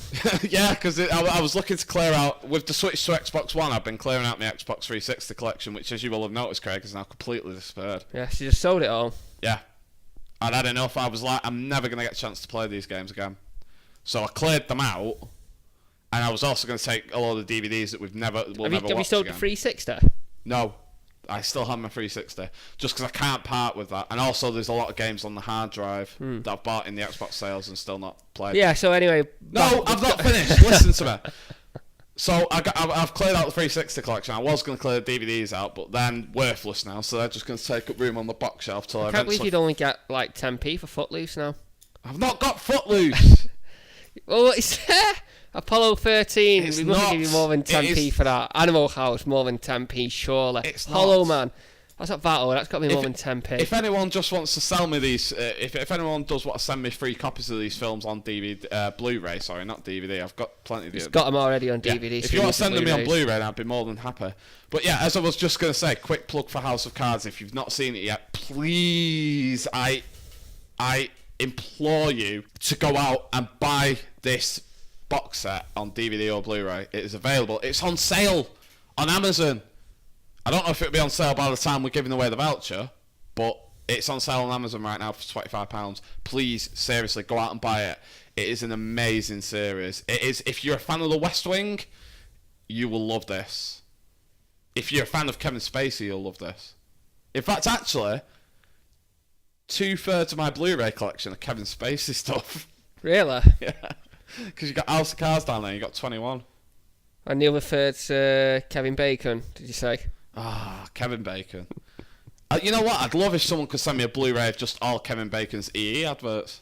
Yeah, because I was looking to clear out, with the switch to Xbox One, I've been clearing out my Xbox 360 collection, which, as you will have noticed, Craig, is now completely disappeared. Yeah, so you just sold it all. Yeah. I'd had enough. I was like, I'm never going to get a chance to play these games again. So I cleared them out, and I was also going to take a lot of DVDs that we'll never Have watch you sold again. the 360? No. I still have my 360, just because I can't part with that. And also, there's a lot of games on the hard drive that I've bought in the Xbox sales and still not played. Yeah, so anyway... No, I've not finished. Listen to me. So I've cleared out the 360 collection. I was going to clear the DVDs out, but then worthless now, so they're just going to take up room on the box shelf till I I can't believe eventually... you'd only get like 10p for Footloose now. I've not got Footloose. Well, it's Apollo 13. It's We must not. give you more than 10p for that. Animal House, more than 10p, surely. It's Hollow not. Man. That's not Battle. That's got to be more than 10p. If anyone just wants to sell me these, if anyone does want to send me free copies of these films on DVD, Blu-ray, sorry, not DVD, I've got plenty of It's them. got them already on DVD. Yeah. So If you want to send them me on Blu-rays. Blu-ray, I'd be more than happy. But yeah, as I was just going to say, quick plug for House of Cards. If you've not seen it yet, please, I implore you to go out and buy this box set on DVD or Blu-ray. It is available. It's on sale on Amazon. I don't know if it'll be on sale by the time we're giving away the voucher, but it's on sale on Amazon right now for £25. Please, seriously, go out and buy it. It is an amazing series. It is. If you're a fan of The West Wing, you will love this. If you're a fan of Kevin Spacey, you'll love this. In fact, actually, 2/3 of my Blu-ray collection are Kevin Spacey stuff. Really? Yeah. Because you got House of Cards down there, you got 21. And the other third's Kevin Bacon, did you say? Kevin Bacon. You know what? I'd love if someone could send me a Blu-ray of just all Kevin Bacon's EE adverts.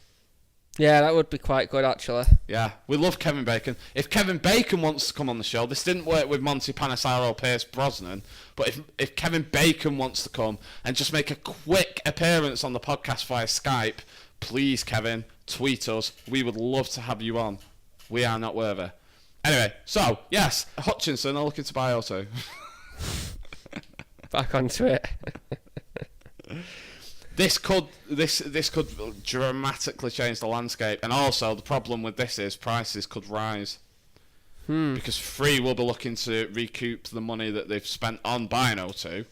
Yeah, that would be quite good, actually. Yeah, we love Kevin Bacon. If Kevin Bacon wants to come on the show, this didn't work with Monty Panesaro or Pierce Brosnan, but if Kevin Bacon wants to come and just make a quick appearance on the podcast via Skype, please, Kevin, tweet us. We would love to have you on. We are not worthy. Anyway, so, yes, Hutchinson are looking to buy O2. Back onto it. This could dramatically change the landscape, and also the problem with this is prices could rise because Free will be looking to recoup the money that they've spent on buying O2,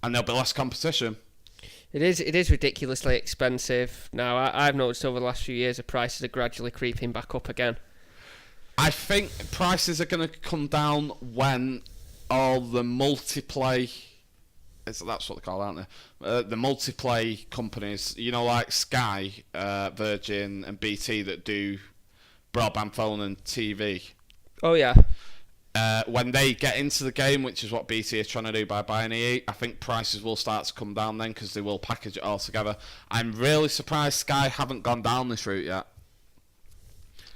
and there'll be less competition. It is ridiculously expensive now. I've noticed over the last few years the prices are gradually creeping back up again. I think prices are going to come down when all the multiplay. That's what they call it, aren't they? The multiplay companies, you know, like Sky, Virgin, and BT that do broadband phone and TV. Oh yeah. When they get into the game, which is what BT is trying to do by buying EE, I think prices will start to come down then because they will package it all together. I'm really surprised Sky haven't gone down this route yet.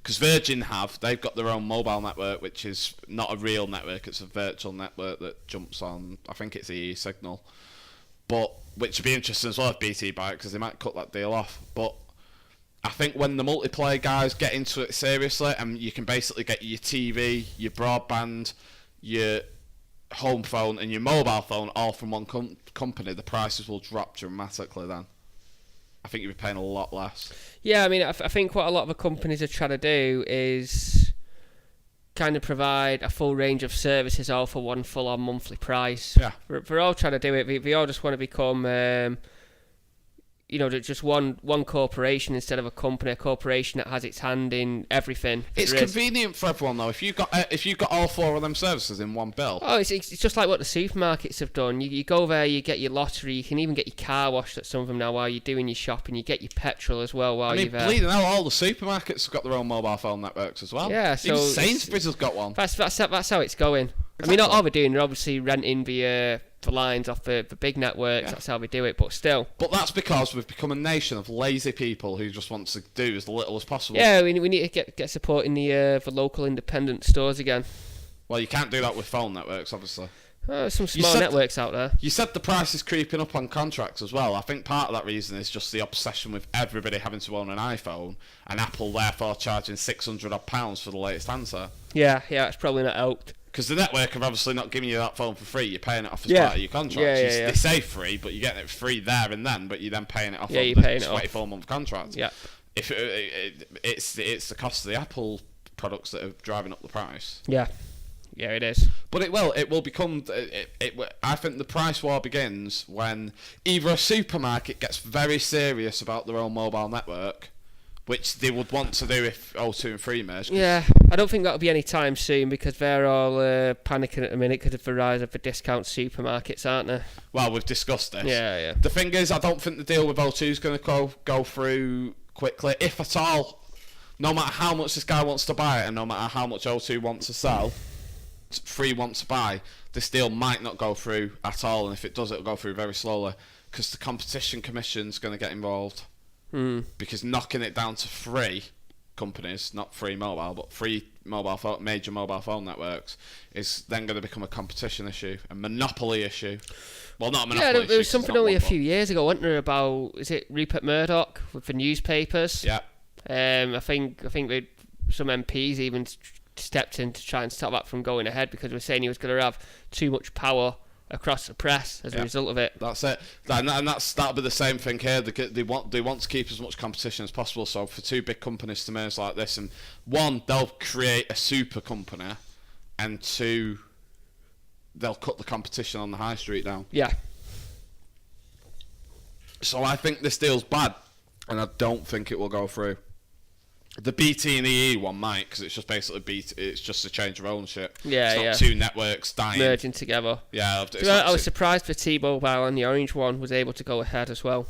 Because Virgin they've got their own mobile network, which is not a real network, it's a virtual network that jumps on, I think it's EE Signal. But, which would be interesting as well if BT buy it, because they might cut that deal off. But I think when the multiplayer guys get into it seriously, and you can basically get your TV, your broadband, your home phone, and your mobile phone all from one company, the prices will drop dramatically then. I think you'll be paying a lot less. Yeah, I mean, I think what a lot of the companies are trying to do is kind of provide a full range of services all for one full-on monthly price. Yeah. We're all trying to do it. We all just want to become, just one corporation instead of a company. A corporation that has its hand in everything. It's convenient for everyone though. If you got all 4 of them services in one bill. Oh, it's just like what the supermarkets have done. You go there, you get your lottery, you can even get your car washed at some of them now while you're doing your shopping. You get your petrol as well while you're there. Bleeding out, all the supermarkets have got their own mobile phone networks as well. Yeah, so even Sainsbury's has got one. That's how it's going. I mean, all we're doing, they're obviously renting the lines off the big networks. That's how we do it, but still. But that's because we've become a nation of lazy people who just want to do as little as possible. Yeah, we need to get support in the local independent stores again. Well, you can't do that with phone networks, obviously. There's some small networks out there. You said the price is creeping up on contracts as well. I think part of that reason is just the obsession with everybody having to own an iPhone, and Apple therefore charging £600 for the latest handset. Yeah, it's probably not helped. Because the network are obviously not giving you that phone for free. You're paying it off as part of your contract. They say free, but you're getting it free there and then, but you're then paying it off on the 24-month contract. Yeah. If it's the cost of the Apple products that are driving up the price. Yeah. Yeah, it is. But it will become. I think the price war begins when either a supermarket gets very serious about their own mobile network, which they would want to do if O2 and Free merged. Yeah, I don't think that'll be any time soon because they're all panicking at the minute because of the rise of the discount supermarkets, aren't they? Well, we've discussed this. Yeah. The thing is, I don't think the deal with O2 is going to go through quickly, if at all. No matter how much this guy wants to buy it, and no matter how much O2 wants to sell, Free wants to buy, this deal might not go through at all, and if it does, it'll go through very slowly because the Competition Commission's going to get involved. Because knocking it down to 3 companies, not Free Mobile, but 3 major mobile phone networks, is then going to become a competition issue, a monopoly issue. Well, not a monopoly issue. There was something only a few years ago, wasn't there, about, is it Rupert Murdoch with the newspapers? Yeah. I think some MPs even stepped in to try and stop that from going ahead because they were saying he was going to have too much power across the press as a result of it. That's it, and that'll be the same thing here. They want to keep as much competition as possible. So for 2 big companies to merge like this, and 1, they'll create a super company, and 2, they'll cut the competition on the high street down. Yeah. So I think this deal's bad, and I don't think it will go through. The BT and EE one might, because it's just basically BT. It's just a change of ownership. Yeah, it's not 2 networks dying, merging together. Yeah, I was surprised for T-Mobile and the Orange one was able to go ahead as well.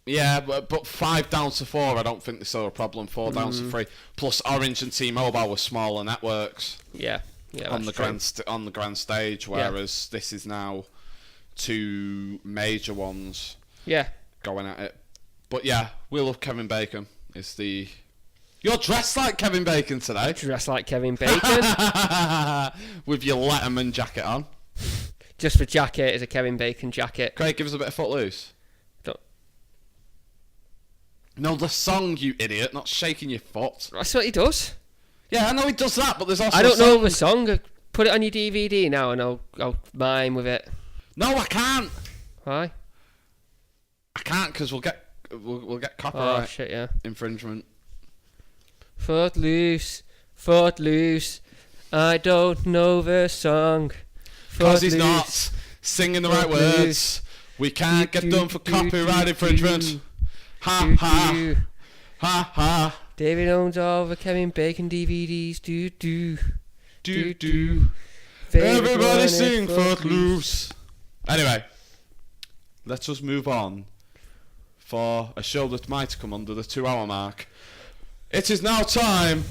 Yeah, but 5 down to 4, I don't think they saw a problem. 4 down to 3. Plus, Orange and T-Mobile were smaller networks. Yeah, on the grand stage, whereas this is now 2 major ones. Yeah, going at it. But yeah, we love Kevin Bacon. Is the You're dressed like Kevin Bacon today. Dressed like Kevin Bacon. With your Letterman jacket on. Just the jacket is a Kevin Bacon jacket. Craig, give us a bit of Footloose. No, the song, you idiot, not shaking your foot. That's what he does. Yeah, I know he does that, but there's also I don't know the song. Put it on your DVD now and I'll mime with it. No, I can't. Why? I can't because we'll get copyright infringement. Footloose, Footloose, I don't know the song. Because he's not singing the right words. We can't get done for copyright infringement. Ha ha. Ha ha. David owns all the Kevin Bacon DVDs. Do. Everybody sing Footloose. Anyway, let's just move on for a show that might come under the 2-hour mark. It is now time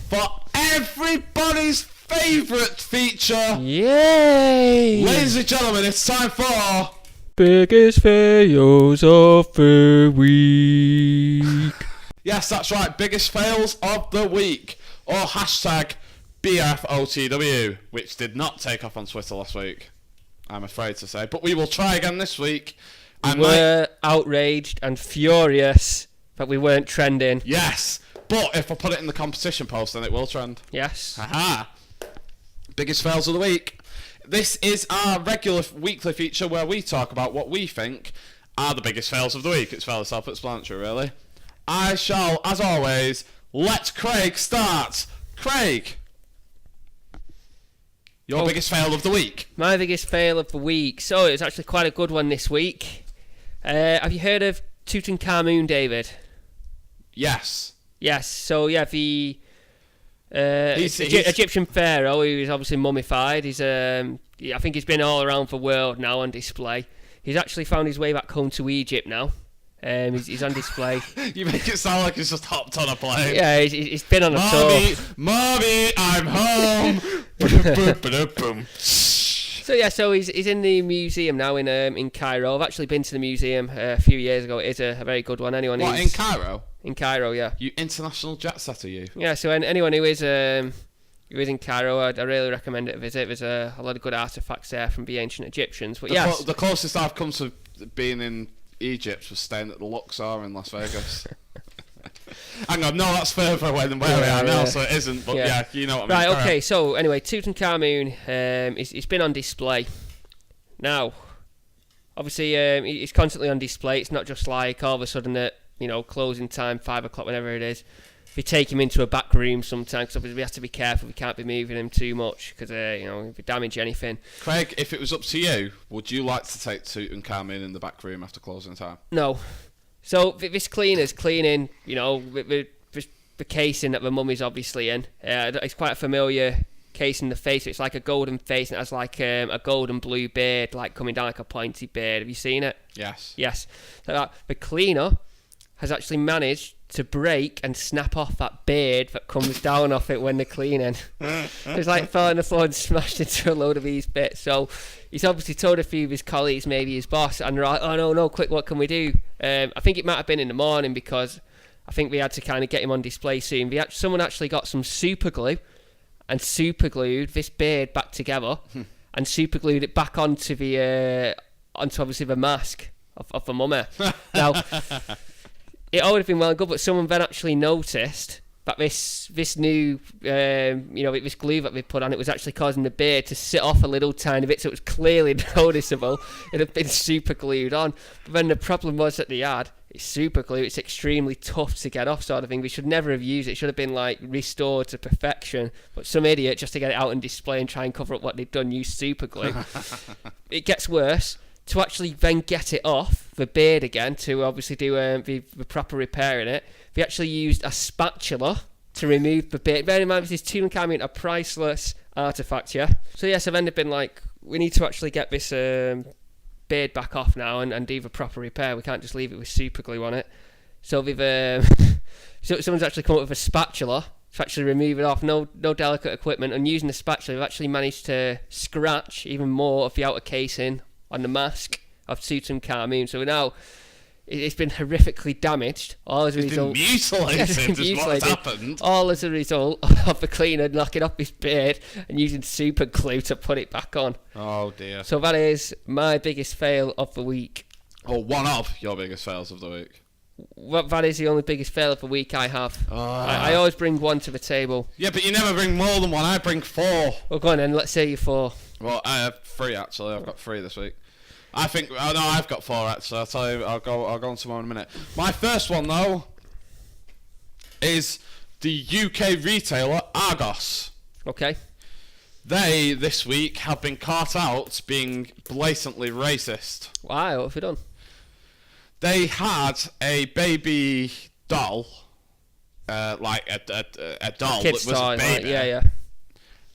for everybody's favourite feature. Yay! Ladies and gentlemen, it's time for Biggest Fails of the Week. Yes, that's right, biggest fails of the week. Or hashtag BFOTW, which did not take off on Twitter last week, I'm afraid to say. But we will try again this week. We were outraged and furious that we weren't trending. Yes, but if I put it in the competition post, then it will trend. Yes. Haha. Biggest fails of the week. This is our regular weekly feature where we talk about what we think are the biggest fails of the week. It's fairly self-explanatory, really. I shall, as always, let Craig start. Craig, your biggest fail of the week. My biggest fail of the week. So it's actually quite a good one this week. Have you heard of Tutankhamun, David? Yes. Yes. So yeah, the Egyptian pharaoh, who is obviously mummified. He's I think he's been all around the world now on display. He's actually found his way back home to Egypt now. He's on display. You make it sound like he's just hopped on a plane. Yeah, he's been on a tour. Mommy, I'm home. So he's in the museum now in Cairo. I've actually been to the museum a few years ago. It is a very good one. Anyone What, who's in Cairo? In Cairo, yeah. You international jet setter, you. Yeah, so anyone who is in Cairo, I really recommend it a visit. There's a lot of good artifacts there from the ancient Egyptians. But the closest I've come to being in Egypt was staying at the Luxor in Las Vegas. Hang on, no, that's further away than where we are now, so it isn't. But yeah, you know what I mean. Right, okay. So anyway, Tutankhamun, it's been on display. Now, obviously, it's constantly on display. It's not just like all of a sudden at closing time, 5 o'clock, whenever it is. We take him into a back room sometimes. Cause obviously, we have to be careful. We can't be moving him too much because if we damage anything. Craig, if it was up to you, would you like to take Tutankhamun in the back room after closing time? No. So this cleaner's cleaning, the casing that the mummy's obviously in. It's quite a familiar case in the face. It's like a golden face and it has like a golden blue beard, like coming down like a pointy beard. Have you seen it? Yes. Yes. So the cleaner has actually managed to break and snap off that beard that comes down off it when they're cleaning. It's like fell on the floor and smashed into a load of these bits. So he's obviously told a few of his colleagues, maybe his boss, and they're like, oh no, quick, what can we do? I think it might have been in the morning because I think we had to kind of get him on display soon. Someone actually got some super glue and super glued this beard back together and super glued it back onto obviously the mask of the mummy. Now, it all would have been well and good, but someone then actually noticed that this new, this glue that they put on it was actually causing the beard to sit off a little tiny bit, so it was clearly noticeable. It had been super glued on. But then the problem was that it's super glue. It's extremely tough to get off, sort of thing. We should never have used it. It should have been like restored to perfection. But some idiot, just to get it out on display and try and cover up what they'd done, used super glue. It gets worse. To actually then get it off the beard again, to obviously do the proper repair in it, they actually used a spatula to remove the beard. Bear in mind, this is Tutankhamun, a priceless artefact, yeah? So yes, I've ended up being like, we need to actually get this beard back off now and do the proper repair. We can't just leave it with super glue on it. So they've so someone's actually come up with a spatula to actually remove it off. No delicate equipment, and using the spatula, they've actually managed to scratch even more of the outer casing on the mask of Tutankhamun. So now it's been horrifically damaged. All as a result, been mutilated is what's happened. All as a result of the cleaner knocking off his beard and using super glue to put it back on. Oh dear. So that is my biggest fail of the week. Or one of your biggest fails of the week. That is the only biggest fail of the week I have. I always bring one to the table. Yeah, but you never bring more than one. I bring 4. Well, go on then. Let's say you 4. Well, I have 3 actually. I've got 3 this week. I think. Oh no, I've got 4 actually. I'll tell you. I'll go on to more in a minute. My first one though is the UK retailer Argos. Okay. They this week have been caught out being blatantly racist. Why? What have we done? They had a baby doll, like a doll that was a baby. Yeah.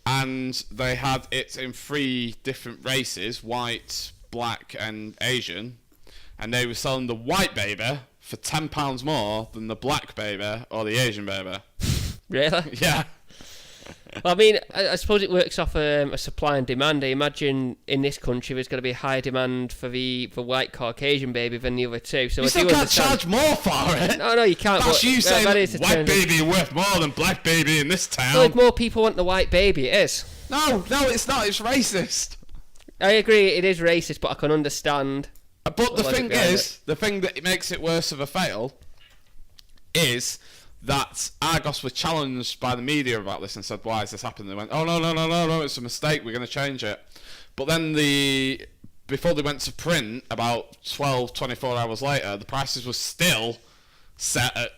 And they had it in 3 different races: white, black, and Asian. And they were selling the white baby for £10 more than the black baby or the Asian baby. Really? Yeah. Well, I mean, I suppose it works off a supply and demand. I imagine in this country there's going to be a higher demand for the white Caucasian baby than the other two. So you still can't charge more for it. No, you can't. That's you saying white baby worth more than black baby in this town. Well, if more people want the white baby, it is. No, it's not. It's racist. I agree, it is racist, but I can understand. But the thing is, the thing that makes it worse of a fail is that Argos was challenged by the media about this and said, why is this happening? They went, oh, no, it's a mistake, we're going to change it. But then before they went to print, about 24 hours later, the prices were still set at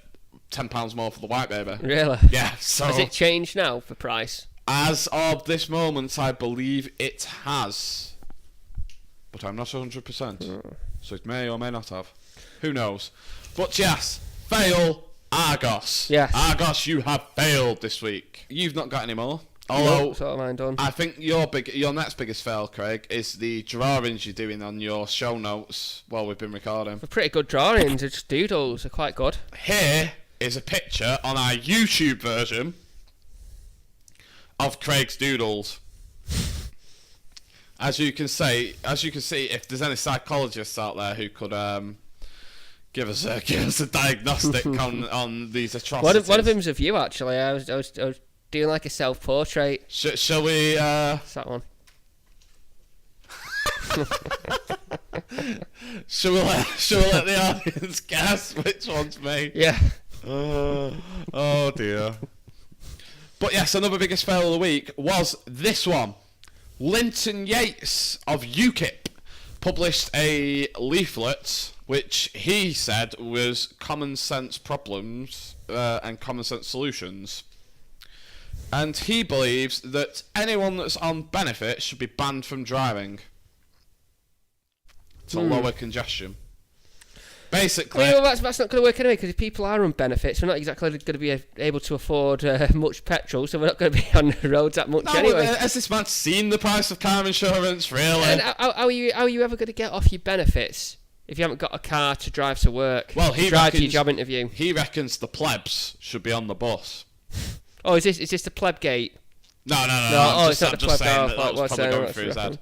£10 more for the white baby. Really? Yeah, so... Has it changed now for price? As of this moment, I believe it has. But I'm not 100%. So it may or may not have. Who knows? But yes, fail Argos. Yes. Argos, you have failed this week. You've not got any more. Although, That's all mine done. I think your next biggest fail, Craig, is the drawings you're doing on your show notes while we've been recording. They're pretty good drawings. They're just doodles. They're quite good. Here is a picture on our YouTube version of Craig's doodles. As you can see, if there's any psychologists out there who could give us a diagnostic on these atrocities. One of them's of you, actually. I was doing like a self-portrait. Shall we? It's that one. Shall we let the audience guess which one's me? Yeah. Oh dear. But yes, another biggest fail of the week was this one. Linton Yates of UKIP published a leaflet which he said was common sense problems and common sense solutions. And he believes that anyone that's on benefits should be banned from driving to lower congestion. Basically, well, that's not going to work anyway, because if people are on benefits, we're not exactly going to be able to afford much petrol, so we're not going to be on the roads that much anyway. Has this man seen the price of car insurance, really? And how are you ever going to get off your benefits if you haven't got a car to drive to work? Well, he drive to your reckons, job interview. He reckons the plebs should be on the bus. Oh, is this the pleb gate? No. It's not the pleb gate. That was probably going through his head.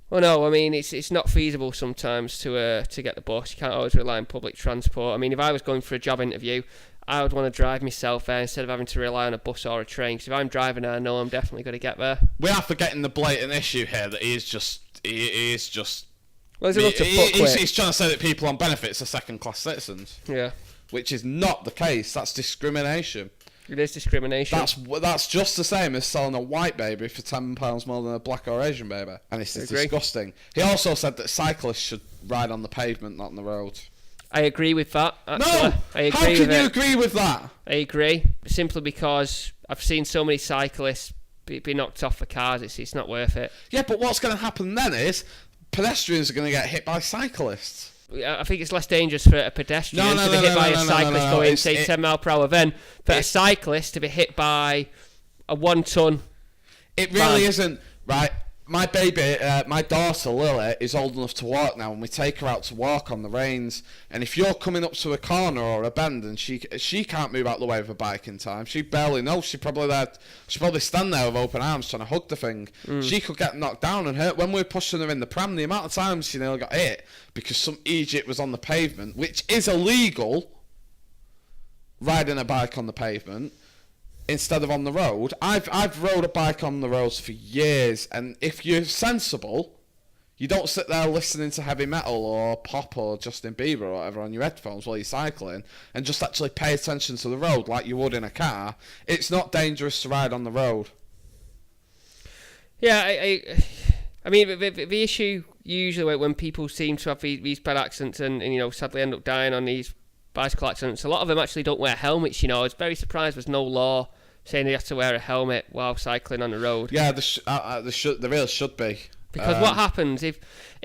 Well, no, I mean, it's not feasible sometimes to get the bus. You can't always rely on public transport. I mean, if I was going for a job interview, I would want to drive myself there instead of having to rely on a bus or a train. Because if I'm driving there, I know I'm definitely going to get there. We are forgetting the blatant issue here that he is just. Well, there's enough to fuck with. He's trying to say that people on benefits are second-class citizens. Yeah. Which is not the case. That's discrimination. It is discrimination. That's just the same as selling a white baby for £10 more than a black or Asian baby, and it's disgusting. He also said that cyclists should ride on the pavement, not on the road. I agree with that. Actually. No, I agree how can with you it. agree with that? I agree, simply because I've seen so many cyclists be knocked off for cars. It's not worth it. Yeah, but what's going to happen then is pedestrians are going to get hit by cyclists. I think it's less dangerous for a pedestrian to be hit by a cyclist going, say, 10 mile per hour than for a cyclist to be hit by a 1 ton. It really isn't, right? My baby, my daughter Lily, is old enough to walk now, and we take her out to walk on the reins. And if you're coming up to a corner or a bend and she can't move out the way of a bike in time, she barely knows. She probably stand there with open arms trying to hug the thing. She could get knocked down and hurt. When we were pushing her in the pram, the amount of times she nearly got hit because some idiot was on the pavement, which is illegal, riding a bike on the pavement instead of on the road. I've rode a bike on the roads for years, and if you're sensible, you don't sit there listening to heavy metal or pop or Justin Bieber or whatever on your headphones while you're cycling, and just actually pay attention to the road like you would in a car. It's not dangerous to ride on the road. Yeah, I mean, the issue usually when people seem to have these bad accidents and sadly end up dying on these bicycle accidents, a lot of them actually don't wear helmets. I was very surprised there's no law saying they have to wear a helmet while cycling on the road. Yeah, there really should be. Because what happens if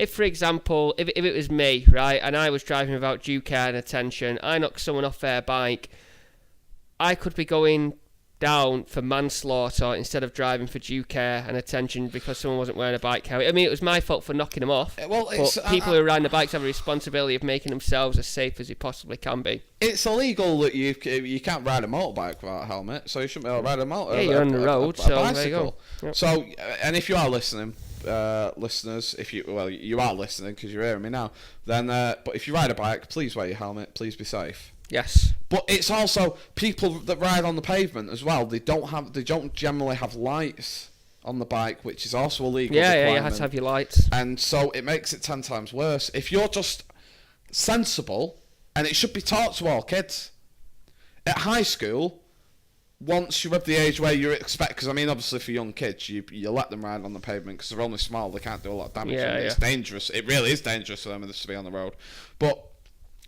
for example, if it was me, right, and I was driving without due care and attention, I knocked someone off their bike, I could be going down for manslaughter instead of driving for due care and attention because someone wasn't wearing a bike helmet. I mean, it was my fault for knocking them off. Well, but people who are riding the bikes have a responsibility of making themselves as safe as they possibly can be. It's illegal that you can't ride a motorbike without a helmet, so you shouldn't be able to ride a motor. Yeah, you're on the road, so bicycle. there you go. Yep. So, and if you are listening, listeners, you are listening because you're hearing me now. Then, but if you ride a bike, please wear your helmet. Please be safe. Yes. But it's also people that ride on the pavement as well. They don't generally have lights on the bike, which is also illegal. Yeah, you have to have your lights. And so it makes it 10 times worse. If you're just sensible, and it should be taught to all kids at high school. Once you're of the age where you expect, because I mean, obviously for young kids, you let them ride on the pavement because they're only small, they can't do a lot of damage. Yeah, It's dangerous. It really is dangerous for them to be on the road. But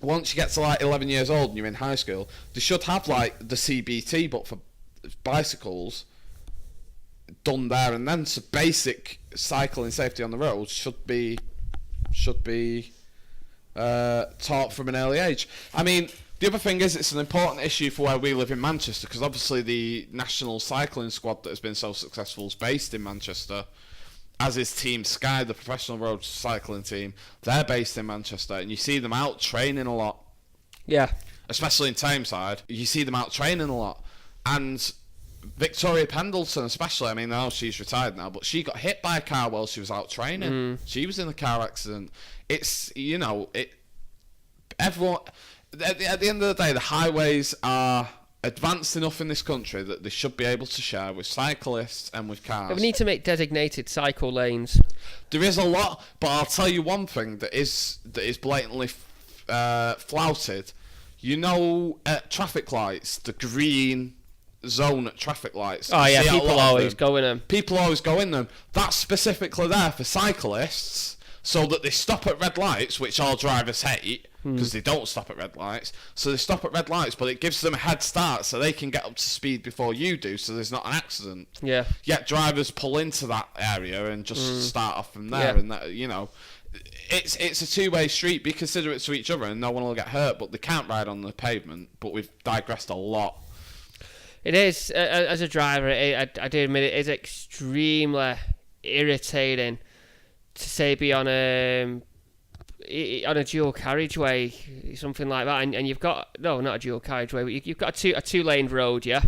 once you get to like 11 years old and you're in high school, they should have like the CBT, but for bicycles, done there and then. So basic cycling safety on the road should be taught from an early age. I mean, The other thing is, it's an important issue for where we live in Manchester, because obviously the national cycling squad that has been so successful is based in Manchester, as is Team Sky, the professional road cycling team. They're based in Manchester, and you see them out training a lot. Yeah. Especially in Tameside, you see them out training a lot. And Victoria Pendleton especially, I mean, now she's retired now, but she got hit by a car while she was out training. She was in a car accident. It's, you know, everyone... At the end of the day, the highways are advanced enough in this country that they should be able to share with cyclists and with cars. We need to make designated cycle lanes. There is a lot, but I'll tell you one thing that is blatantly flouted. You know, at traffic lights, the green zone at traffic lights. Oh yeah, people always go in them. People always go in them. That's specifically there for cyclists, so that they stop at red lights, which all drivers hate, because they don't stop at red lights. So they stop at red lights, but it gives them a head start so they can get up to speed before you do, so there's not an accident. Yeah. Yet drivers pull into that area and just start off from there, Yeah. and that, you know, it's a two-way street. Be considerate to each other, and no one will get hurt. But they can't ride on the pavement. But we've digressed a lot. It is, as a driver, I do admit it is extremely irritating to say be on a dual carriageway, something like that, and you've got, no, not a dual carriageway, but you've got a two-lane road, yeah,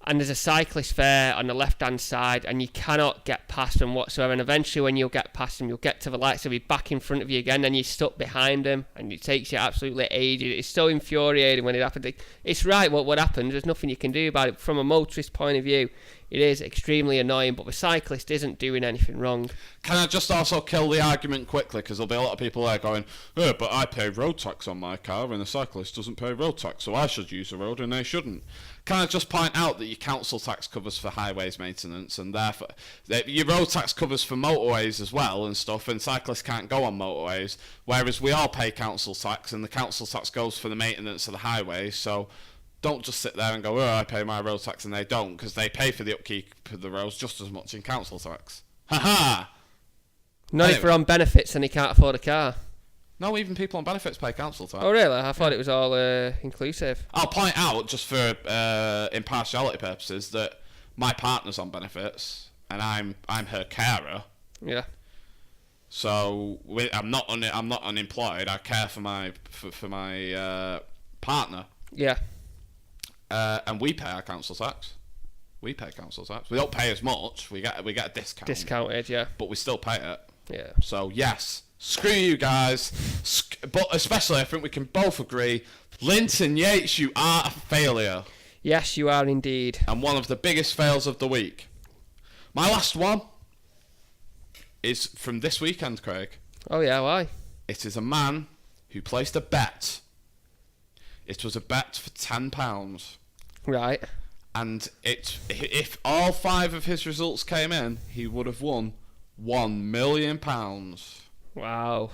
and there's a cyclist there on the left-hand side, and you cannot get past them whatsoever, and eventually when you'll get past them, you'll get to the lights, they'll be back in front of you again, and you're stuck behind them, and it takes you absolutely ages. It's so infuriating when it happens. It's right what happens, there's nothing you can do about it. From a motorist point of view, it is extremely annoying, but the cyclist isn't doing anything wrong. Can I just also kill the argument quickly, because there'll be a lot of people there going, oh, but I pay road tax on my car and the cyclist doesn't pay road tax, so I should use the road and they shouldn't. Can I just point out that your council tax covers for highways maintenance, and therefore your road tax covers for motorways as well and stuff, and cyclists can't go on motorways, whereas we all pay council tax, and the council tax goes for the maintenance of the highways. So don't just sit there and go, oh, I pay my road tax, and they don't, because they pay for the upkeep of the roads just as much in council tax. Ha-ha! Not if they're on benefits and they can't afford a car. No, even people on benefits pay council tax. Oh really? I thought it was all inclusive. I'll point out, just for impartiality purposes, that my partner's on benefits, and I'm her carer. Yeah. So I'm not unemployed. I care for my partner. Yeah. And we pay our council tax. We pay council tax. We don't pay as much. We get a discount. Discounted, yeah. But we still pay it. Yeah. So yes, screw you guys. But especially, I think we can both agree, Linton Yates, you are a failure. Yes, you are indeed. And one of the biggest fails of the week. My last one is from this weekend, Craig. Oh yeah, why? It is a man who placed a bet. It was a bet for £10. Right. And if all 5 of his results came in, he would have won £1 million. Wow.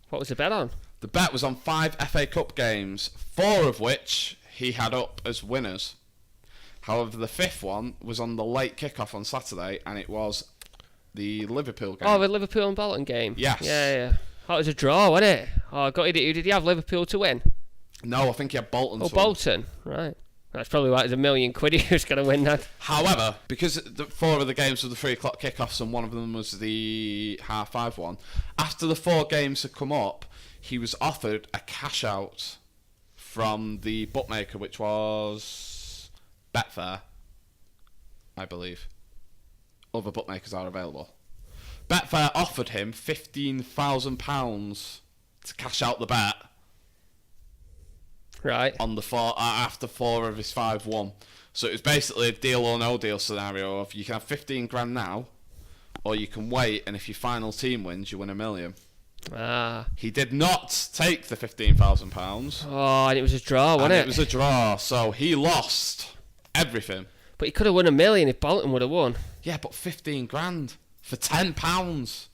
What was the bet on? The bet was on 5 FA Cup games, 4 of which he had up as winners. However, the 5th one was on the late kickoff on Saturday, and it was the Liverpool game. Oh, the Liverpool and Bolton game? Yes. Yeah. Oh, it was a draw, wasn't it? Oh, who did he have? Liverpool to win? No, I think he had Bolton to win. Bolton, right. That's probably why it's £1 million he was going to win that. However, because 4 of the games were the 3 o'clock kickoffs and one of them was the 5:30 one, after the 4 games had come up, he was offered a cash out from the bookmaker, which was Betfair, I believe. Other bookmakers are available. Betfair offered him £15,000 to cash out the bet. Right. On the 4 after 4 of his 5 won. So it was basically a deal or no deal scenario of you can have 15 grand now, or you can wait, and if your final team wins, you win £1 million. Ah. He did not take the £15,000. Oh, and it was a draw, wasn't it? It was a draw, so he lost everything. But he could have won £1 million if Bolton would have won. Yeah, but 15 grand for £10.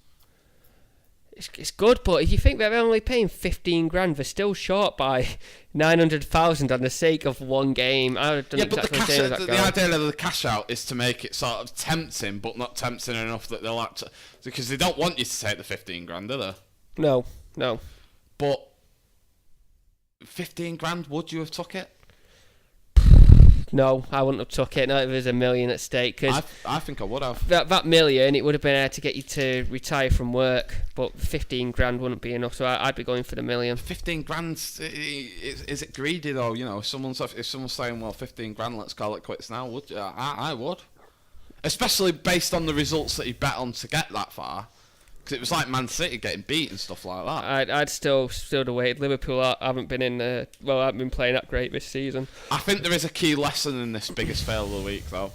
It's good, but if you think they're only paying 15 grand, they're still short by 900,000 on the sake of one game. I don't Yeah, but the idea of the cash out is to make it sort of tempting, but not tempting enough that they'll have to, because they don't want you to take the 15 grand, do they? No. But 15 grand, would you have took it? No, I wouldn't have took it. Not if there's $1 million at stake. Cause I think I would have. that $1 million, it would have been there to get you to retire from work. But 15 grand wouldn't be enough. So I'd be going for the $1 million. 15 grand, is it greedy though? You know, if someone's saying, well, 15 grand, let's call it quits now, would you? I would. Especially based on the results that he bet on to get that far. Because it was like Man City getting beat and stuff like that. I'd still wait. Liverpool haven't been haven't been playing that great this season. I think there is a key lesson in this biggest fail of the week, though,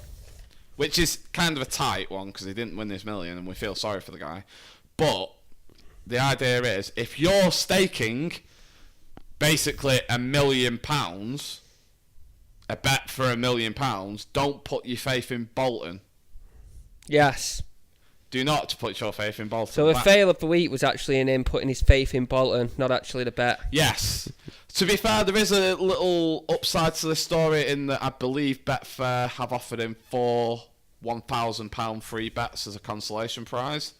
which is kind of a tight one because he didn't win this $1 million, and we feel sorry for the guy. But the idea is, if you're staking basically £1 million, a bet for £1 million, don't put your faith in Bolton. Yes. Do not put your faith in Bolton. So the fail of the week was actually in him putting his faith in Bolton, not actually the bet. Yes. To be fair, there is a little upside to this story in that I believe Betfair have offered him 4 £1,000 free bets as a consolation prize.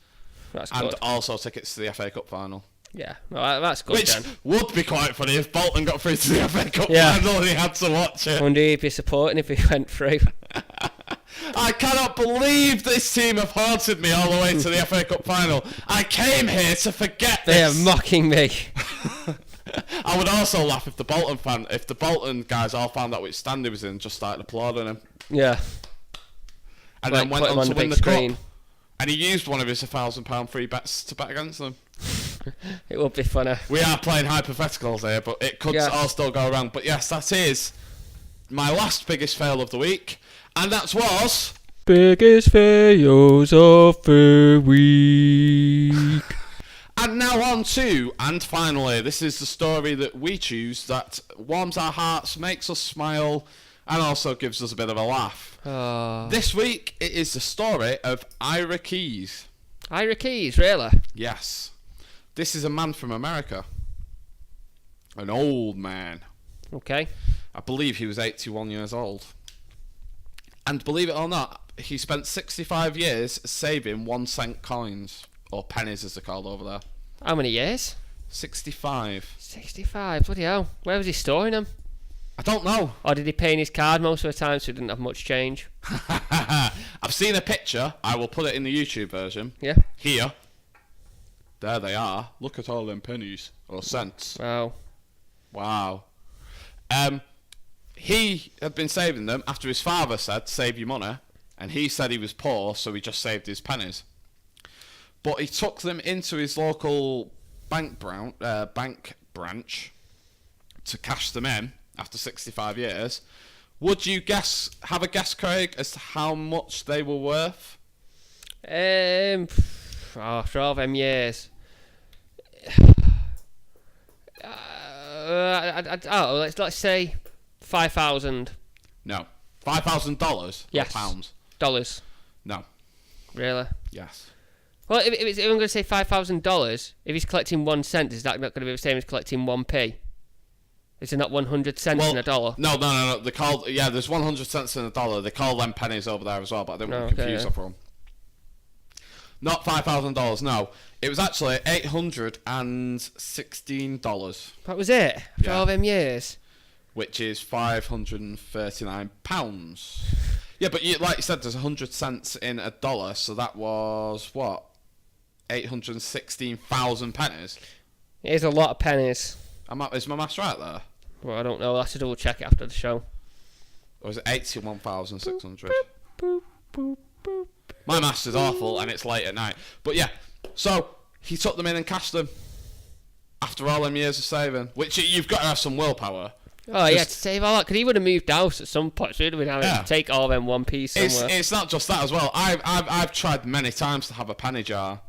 That's and good. Also tickets to the FA Cup final. Yeah, well, that's good. Which then. would be quite funny if Bolton got through to the FA Cup Yeah. final and he had to watch it. I wonder who he'd be supporting if he went through. I cannot believe this team have haunted me all the way to the FA Cup final. I came here to forget They are this. mocking me. I would also laugh if the Bolton guys all found out which stand he was in and just started applauding him. Yeah. And Like, then went put him on on to the win big the screen. cup. And he used one of his £1,000 free bets to bet against them. It would be funny. We are playing hypotheticals here, but it could Yes. all still go wrong. But yes, that is my last biggest fail of the week. And that was... Biggest fails of the week. And now on to, and finally, this is the story that we choose that warms our hearts, makes us smile, and also gives us a bit of a laugh. Oh. This week, it is the story of Ira Keys. Ira Keys, really? Yes. This is a man from America. An old man. Okay. I believe he was 81 years old. And believe it or not, he spent 65 years saving 1-cent coins, or pennies as they're called over there. How many years? 65. 65, bloody hell. Where was he storing them? I don't know. Or did he pay in his card most of the time so he didn't have much change? I've seen a picture. I will put it in the YouTube version. Yeah. Here. There they are. Look at all them pennies. Or cents. Wow. Wow. He had been saving them after his father said, save your money. And he said he was poor, so he just saved his pennies. But he took them into his local bank branch to cash them in after 65 years. Would you have a guess, Craig, as to how much they were worth? For all them years. Let's say 5,000 No. $5,000? Yes. Or pounds? dollars. No. Really? Yes. Well, if I'm going to say $5,000, if he's collecting 1 cent, is that not going to be the same as collecting 1p? Is it not 100 cents in a dollar? No. They call there's 100 cents in a dollar. They call them pennies over there as well, but I didn't want to confuse everyone. Not $5,000. No, it was actually $816. That was it for all them years. Which is £539. Yeah, but like you said, there's 100 cents in a dollar, so that was what? 816,000 pennies. It is a lot of pennies. Is my maths right there? Well, I don't know. I'll have to double check it after the show. Or is it 81,600? Boop, boop, boop. My maths is awful, and it's late at night. But yeah, so he took them in and cashed them after all them years of saving. Which you've got to have some willpower. Oh, yeah, to save all that. Because he would have moved house at some point. So he'd have been having to take all them 1p somewhere. It's not just that as well. I've tried many times to have a penny jar.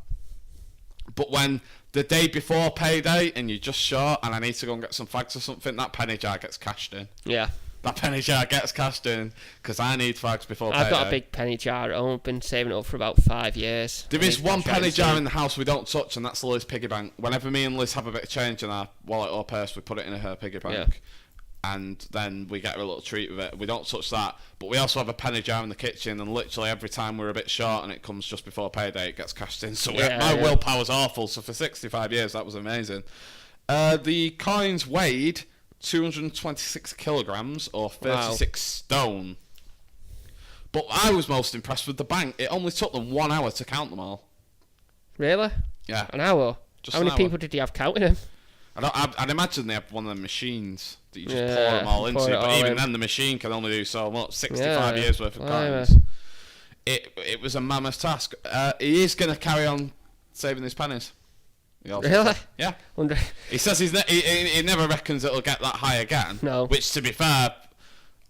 But when the day before payday and you're just short and I need to go and get some fags or something, that penny jar gets cashed in. Yeah. That penny jar gets cashed in because I need fags before payday. I've got a big penny jar at home. I've been saving it up for about 5 years. There is one penny jar in the house we don't touch, and that's Liz piggy bank. Whenever me and Liz have a bit of change in our wallet or purse, we put it in her piggy bank. Yeah. And then we get her a little treat with it. We don't touch that, but we also have a penny jar in the kitchen, and literally every time we're a bit short and it comes just before payday, it gets cashed in. So my willpower's awful. So for 65 years, that was amazing. The coins weighed 226 kilograms, or 36 stone. But I was most impressed with the bank. It only took them 1 hour to count them all. Really? Yeah. An hour? Just How an many hour. people did you have counting them? I'd imagine they have one of the machines that you just pour Yeah, them all pour into. it But all even in. then, the machine can only do so much. 65 Yeah. years worth of Blimey. coins. It was a mammoth task. He is going to carry on saving his pennies. He also Really? said. Yeah. Wonder. He says he never reckons it'll get that high again. No. Which, to be fair,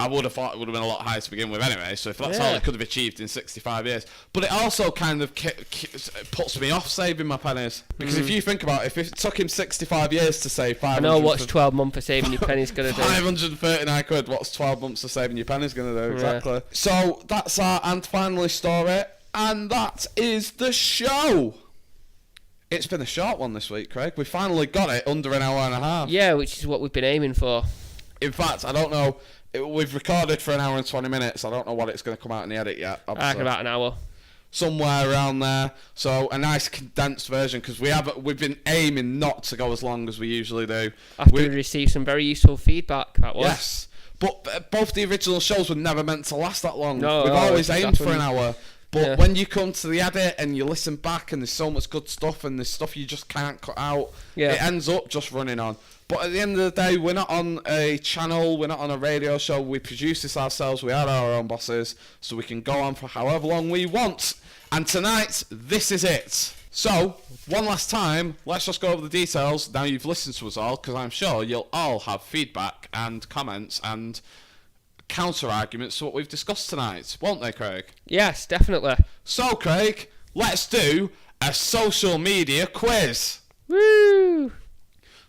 I would have thought it would have been a lot higher to begin with anyway. So if that's all it could have achieved in 65 years. But it also kind of puts me off saving my pennies. Because if you think about it, if it took him 65 years to save 500... I know what's 12 months of saving your pennies going to do. 539 quid, what's 12 months of saving your pennies going to do? Yeah. Exactly. So that's our and finally story. And that is the show. It's been a short one this week, Craig. We finally got it under an hour and a half. Yeah, which is what we've been aiming for. In fact, I don't know. We've recorded for an hour and 20 minutes. I don't know what it's going to come out in the edit yet. I reckon about an hour. Somewhere around there. So a nice condensed version, because we've been aiming not to go as long as we usually do. After we received some very useful feedback, that was. Yes. But both the original shows were never meant to last that long. No, We've always it's aimed for happened. an hour. But when you come to the edit and you listen back and there's so much good stuff and there's stuff you just can't cut out, it ends up just running on. But at the end of the day, we're not on a channel, we're not on a radio show, we produce this ourselves, we are our own bosses, so we can go on for however long we want. And tonight, this is it. So, one last time, let's just go over the details now you've listened to us all, because I'm sure you'll all have feedback and comments and counter arguments to what we've discussed tonight, won't they, Craig? Yes, definitely. So, Craig, let's do a social media quiz. Woo!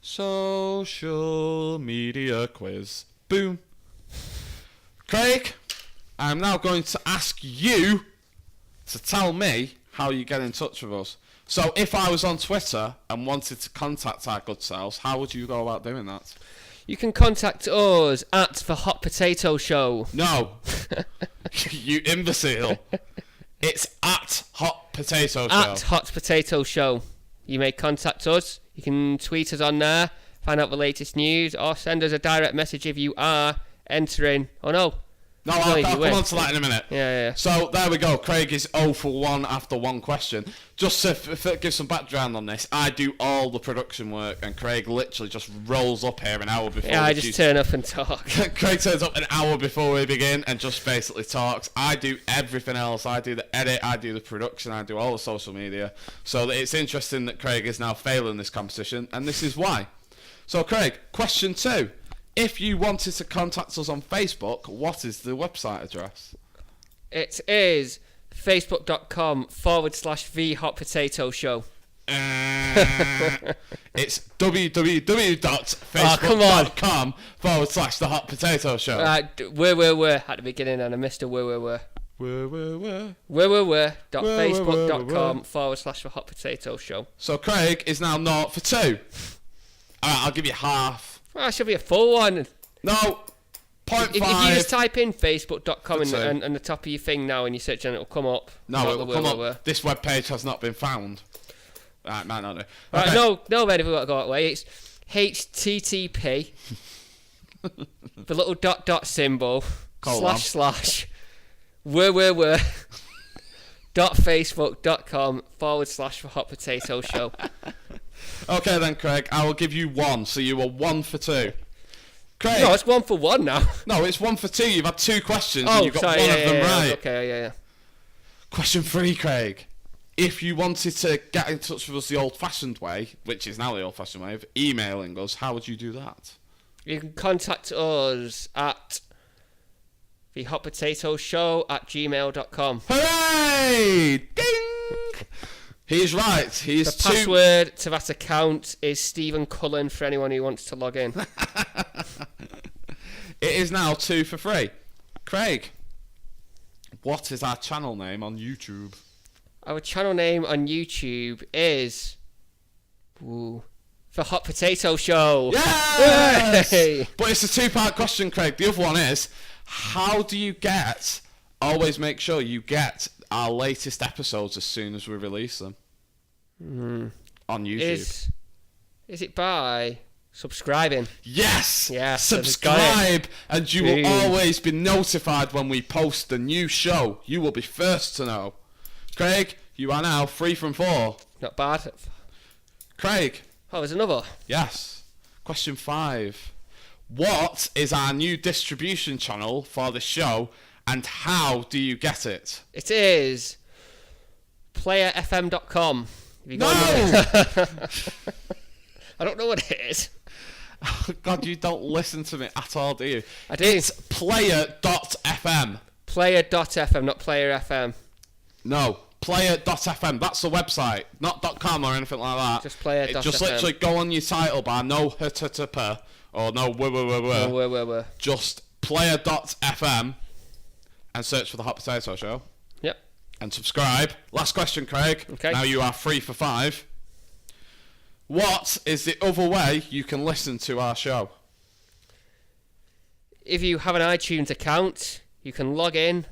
Social media quiz. Boom. Craig, I'm now going to ask you to tell me how you get in touch with us. So, if I was on Twitter and wanted to contact our good selves, how would you go about doing that? You can contact us at The Hot Potato Show. No. You imbecile. It's at Hot Potato Show. At Hot Potato Show. You may contact us. You can tweet us on there, find out the latest news, or send us a direct message if you are entering. Oh no. No, I'll come on to that in a minute. Yeah. So there we go. Craig is 0 for 1 after one question. Just to give some background on this, I do all the production work, and Craig literally just rolls up here an hour before. Yeah, I just turn up and talk. Craig turns up an hour before we begin and just basically talks. I do everything else. I do the edit, I do the production, I do all the social media. So it's interesting that Craig is now failing this competition, and this is why. So Craig, question 2. If you wanted to contact us on Facebook, what is the website address? It is facebook.com/The Hot Potato Show. It's www.facebook.com/The Hot Potato Show. Where at the beginning, and I missed a where. www.facebook.com/The Hot Potato Show. So Craig is now 0 for 2. Alright, I'll give you half. Well, that should be a full one. No, 0.5. If you just type in facebook.com For two. and the top of your thing now and you search and it'll come up. No, it'll come up. This web page has not been found. Right, might not do. Right, no, Ed, if we got to go that way, it's HTTP, the little dot symbol, / where, .facebook.com/The Hot Potato Show. Okay then, Craig, I will give you 1, so you are 1 for 2. Craig. No, it's 1 for 1 now. No, it's 1 for 2. You've had 2 questions and you've got one of them right. Okay, yeah. Question 3, Craig. If you wanted to get in touch with us the old-fashioned way, which is now the old-fashioned way of emailing us, how would you do that? You can contact us at thehotpotatoshow@gmail.com. Hooray! Ding! He's right. The password to that account is Stephen Cullen for anyone who wants to log in. It is now 2 for 3. Craig, what is our channel name on YouTube? Our channel name on YouTube is The Hot Potato Show. Yes! Hey! But it's a 2-part question, Craig. The other one is, how do you always make sure you get our latest episodes as soon as we release them on YouTube? Is it by Subscribing. Yes! Yes, Subscribe, and you will Boom. always be notified when we post a new show. You will be first to know. Craig, you are now 3 from 4. Not bad. Craig. Oh, there's another. Yes. Question 5. What is our new distribution channel for the show, and how do you get it? It is playerfm.com. No! I don't know what it is. Oh, God, you don't listen to me at all, do you? I do. It's player.fm. Player.fm, not Player FM. No, player.fm. That's the website, not .com or anything like that. Just player.fm. Just literally go on your title bar, no h-t-t-p, or no w. Just player.fm and search for the Hot Potato Show. Yep. And subscribe. Last question, Craig. Okay. Now you are 3 for 5. What is the other way you can listen to our show? If you have an iTunes account, you can log in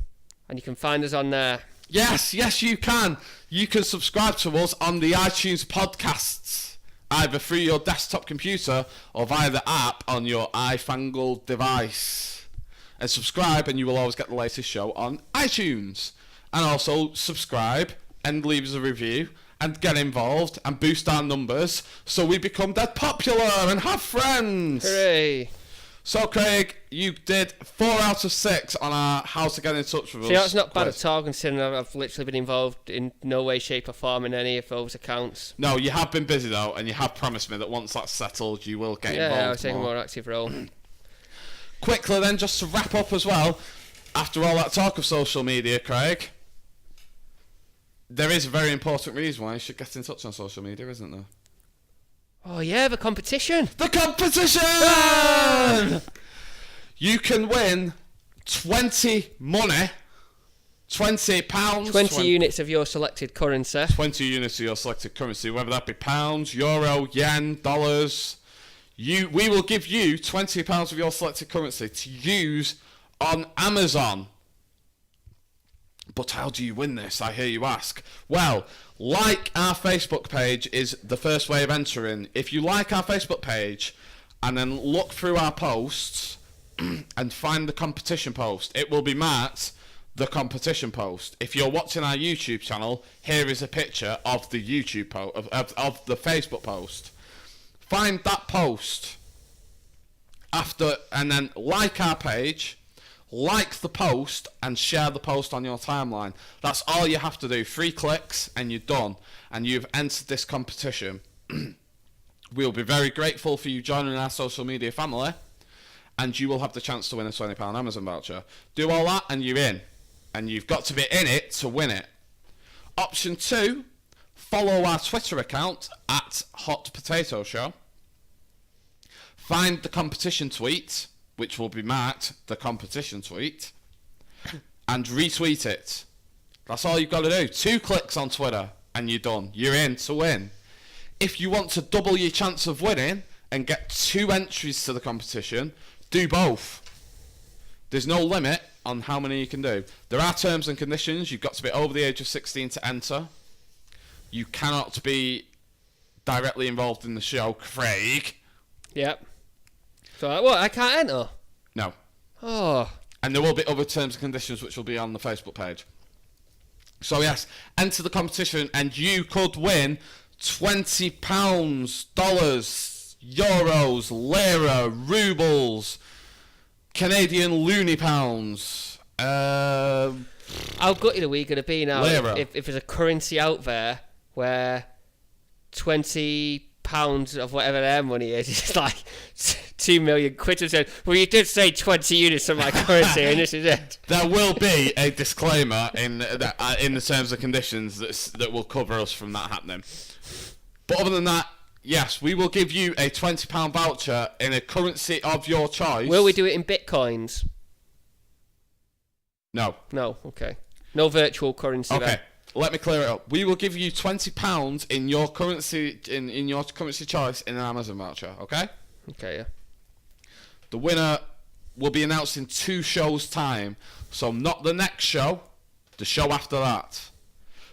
and you can find us on there. Yes, you can. You can subscribe to us on the iTunes podcasts, either through your desktop computer or via the app on your iFangled device. And subscribe and you will always get the latest show on iTunes. And also subscribe and leave us a review and get involved and boost our numbers so we become that popular and have friends. Hooray. So, Craig, you did 4 out of 6 on our how to get in touch with us. See, that's not bad quiz. at all, considering I've literally been involved in no way, shape or form in any of those accounts. No, you have been busy, though, and you have promised me that once that's settled, you will get involved Yeah, I'll take a more. more active role. Quickly, then, just to wrap up as well, after all that talk of social media, Craig, there is a very important reason why you should get in touch on social media, isn't there? Oh, yeah, the competition. The competition! You can win 20 money, £20. 20 units of your selected currency. 20 units of your selected currency, whether that be pounds, euro, yen, dollars. We will give you £20 of your selected currency to use on Amazon. But how do you win this, I hear you ask? Well, like our Facebook page is the first way of entering. If you like our Facebook page and then look through our posts and find the competition post, it will be marked the competition post. If you're watching our YouTube channel, here is a picture of the YouTube post, of the Facebook post. Find that post and then like our page, like the post and share the post on your timeline. That's all you have to do. 3 clicks and you're done, and you've entered this competition. We'll be very grateful for you joining our social media family, and you will have the chance to win a £20 Amazon voucher. Do all that and you're in, and you've got to be in it to win it. Option 2, follow our Twitter account at Hot Potato Show. Find the competition tweet, which will be marked the competition tweet, and retweet it. That's all you've got to do. 2 clicks on Twitter and you're done. You're in to win. If you want to double your chance of winning and get 2 entries to the competition, do both. There's no limit on how many you can do. There are terms and conditions. You've got to be over the age of 16 to enter. You cannot be directly involved in the show, Craig. Yep. So, what, I can't enter? No. Oh. And there will be other terms and conditions which will be on the Facebook page. So yes, enter the competition and you could win £20, dollars, euros, lira, rubles, Canadian loony pounds. How gutted are we going to be now Lira. if there's a currency out there where £20 of whatever their money is like 2 million quid. Well, you did say 20 units of my currency, and this is it. There will be a disclaimer in the terms and conditions that will cover us from that happening. But other than that, yes, we will give you a £20 voucher in a currency of your choice. Will we do it in bitcoins? No. No, okay. No virtual currency. Okay. Then. Let me clear it up. We will give you £20 in your currency in your currency choice in an Amazon voucher. Okay. Okay. Yeah. The winner will be announced in 2 shows' time. So not the next show, the show after that.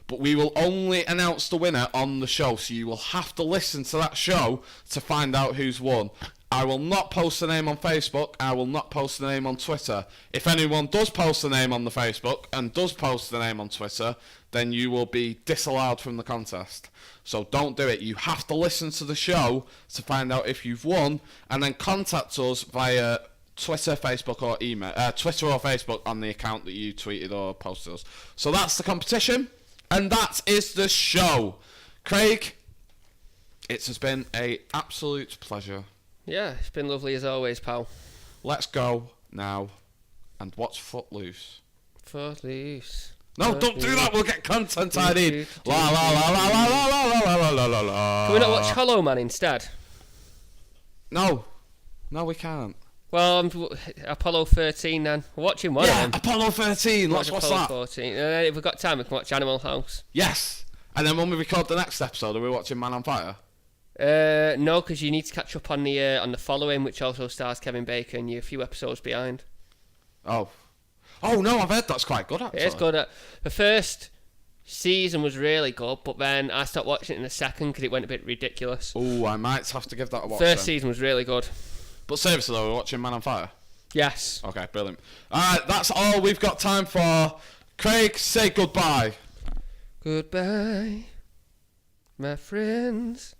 but we will only announce the winner on the show, so you will have to listen to that show to find out who's won. I will not post the name on Facebook. I will not post the name on Twitter. If anyone does post the name on the Facebook and does post the name on Twitter, then you will be disallowed from the contest. So don't do it. You have to listen to the show to find out if you've won, and then contact us via Twitter, Facebook, or email. Twitter or Facebook on the account that you tweeted or posted us. So that's the competition, and that is the show. Craig, it has been an absolute pleasure. Yeah, it's been lovely as always, pal. Let's go now and watch Footloose. Footloose. No, don't do that. We'll get content ID. La la la la la la la la la la la. Can we not watch Hollow Man instead? No, we can't. Well, Apollo 13 then. We're watching one of them. Apollo 13. Let's watch Apollo that. 14. If we've got time, we can watch Animal House. Yes. And then when we record the next episode, are we watching Man on Fire? No, because you need to catch up on the following, which also stars Kevin Bacon. And you're a few episodes behind. Oh no, I've heard that's quite good actually. It is good. The first season was really good, but then I stopped watching it in the second because it went a bit ridiculous. Oh, I might have to give that a watch. First season was really good. But seriously though, we're watching Man on Fire? Yes. Okay, brilliant. Alright, that's all we've got time for. Craig, say goodbye. Goodbye, my friends,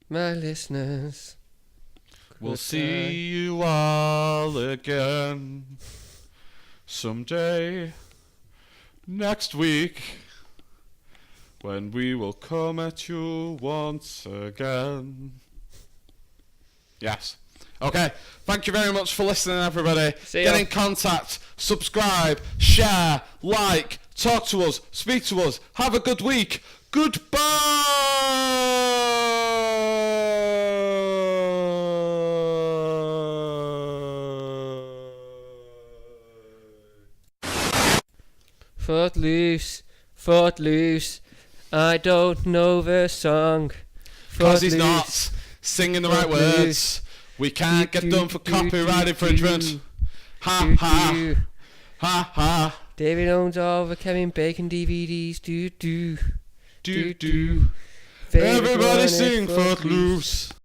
my listeners. We'll see you all again someday next week when we will come at you once again. Yes. Okay. Thank you very much for listening, everybody. Get in contact, subscribe, share, like, talk to us, speak to us. Have a good week. Goodbye. Footloose, Footloose. I don't know the song. Because he's not singing the right words. We can't get done for copyright infringement. Ha ha. Ha ha. David owns all the Kevin Bacon DVDs. Do do. Do do. Everybody sing Footloose.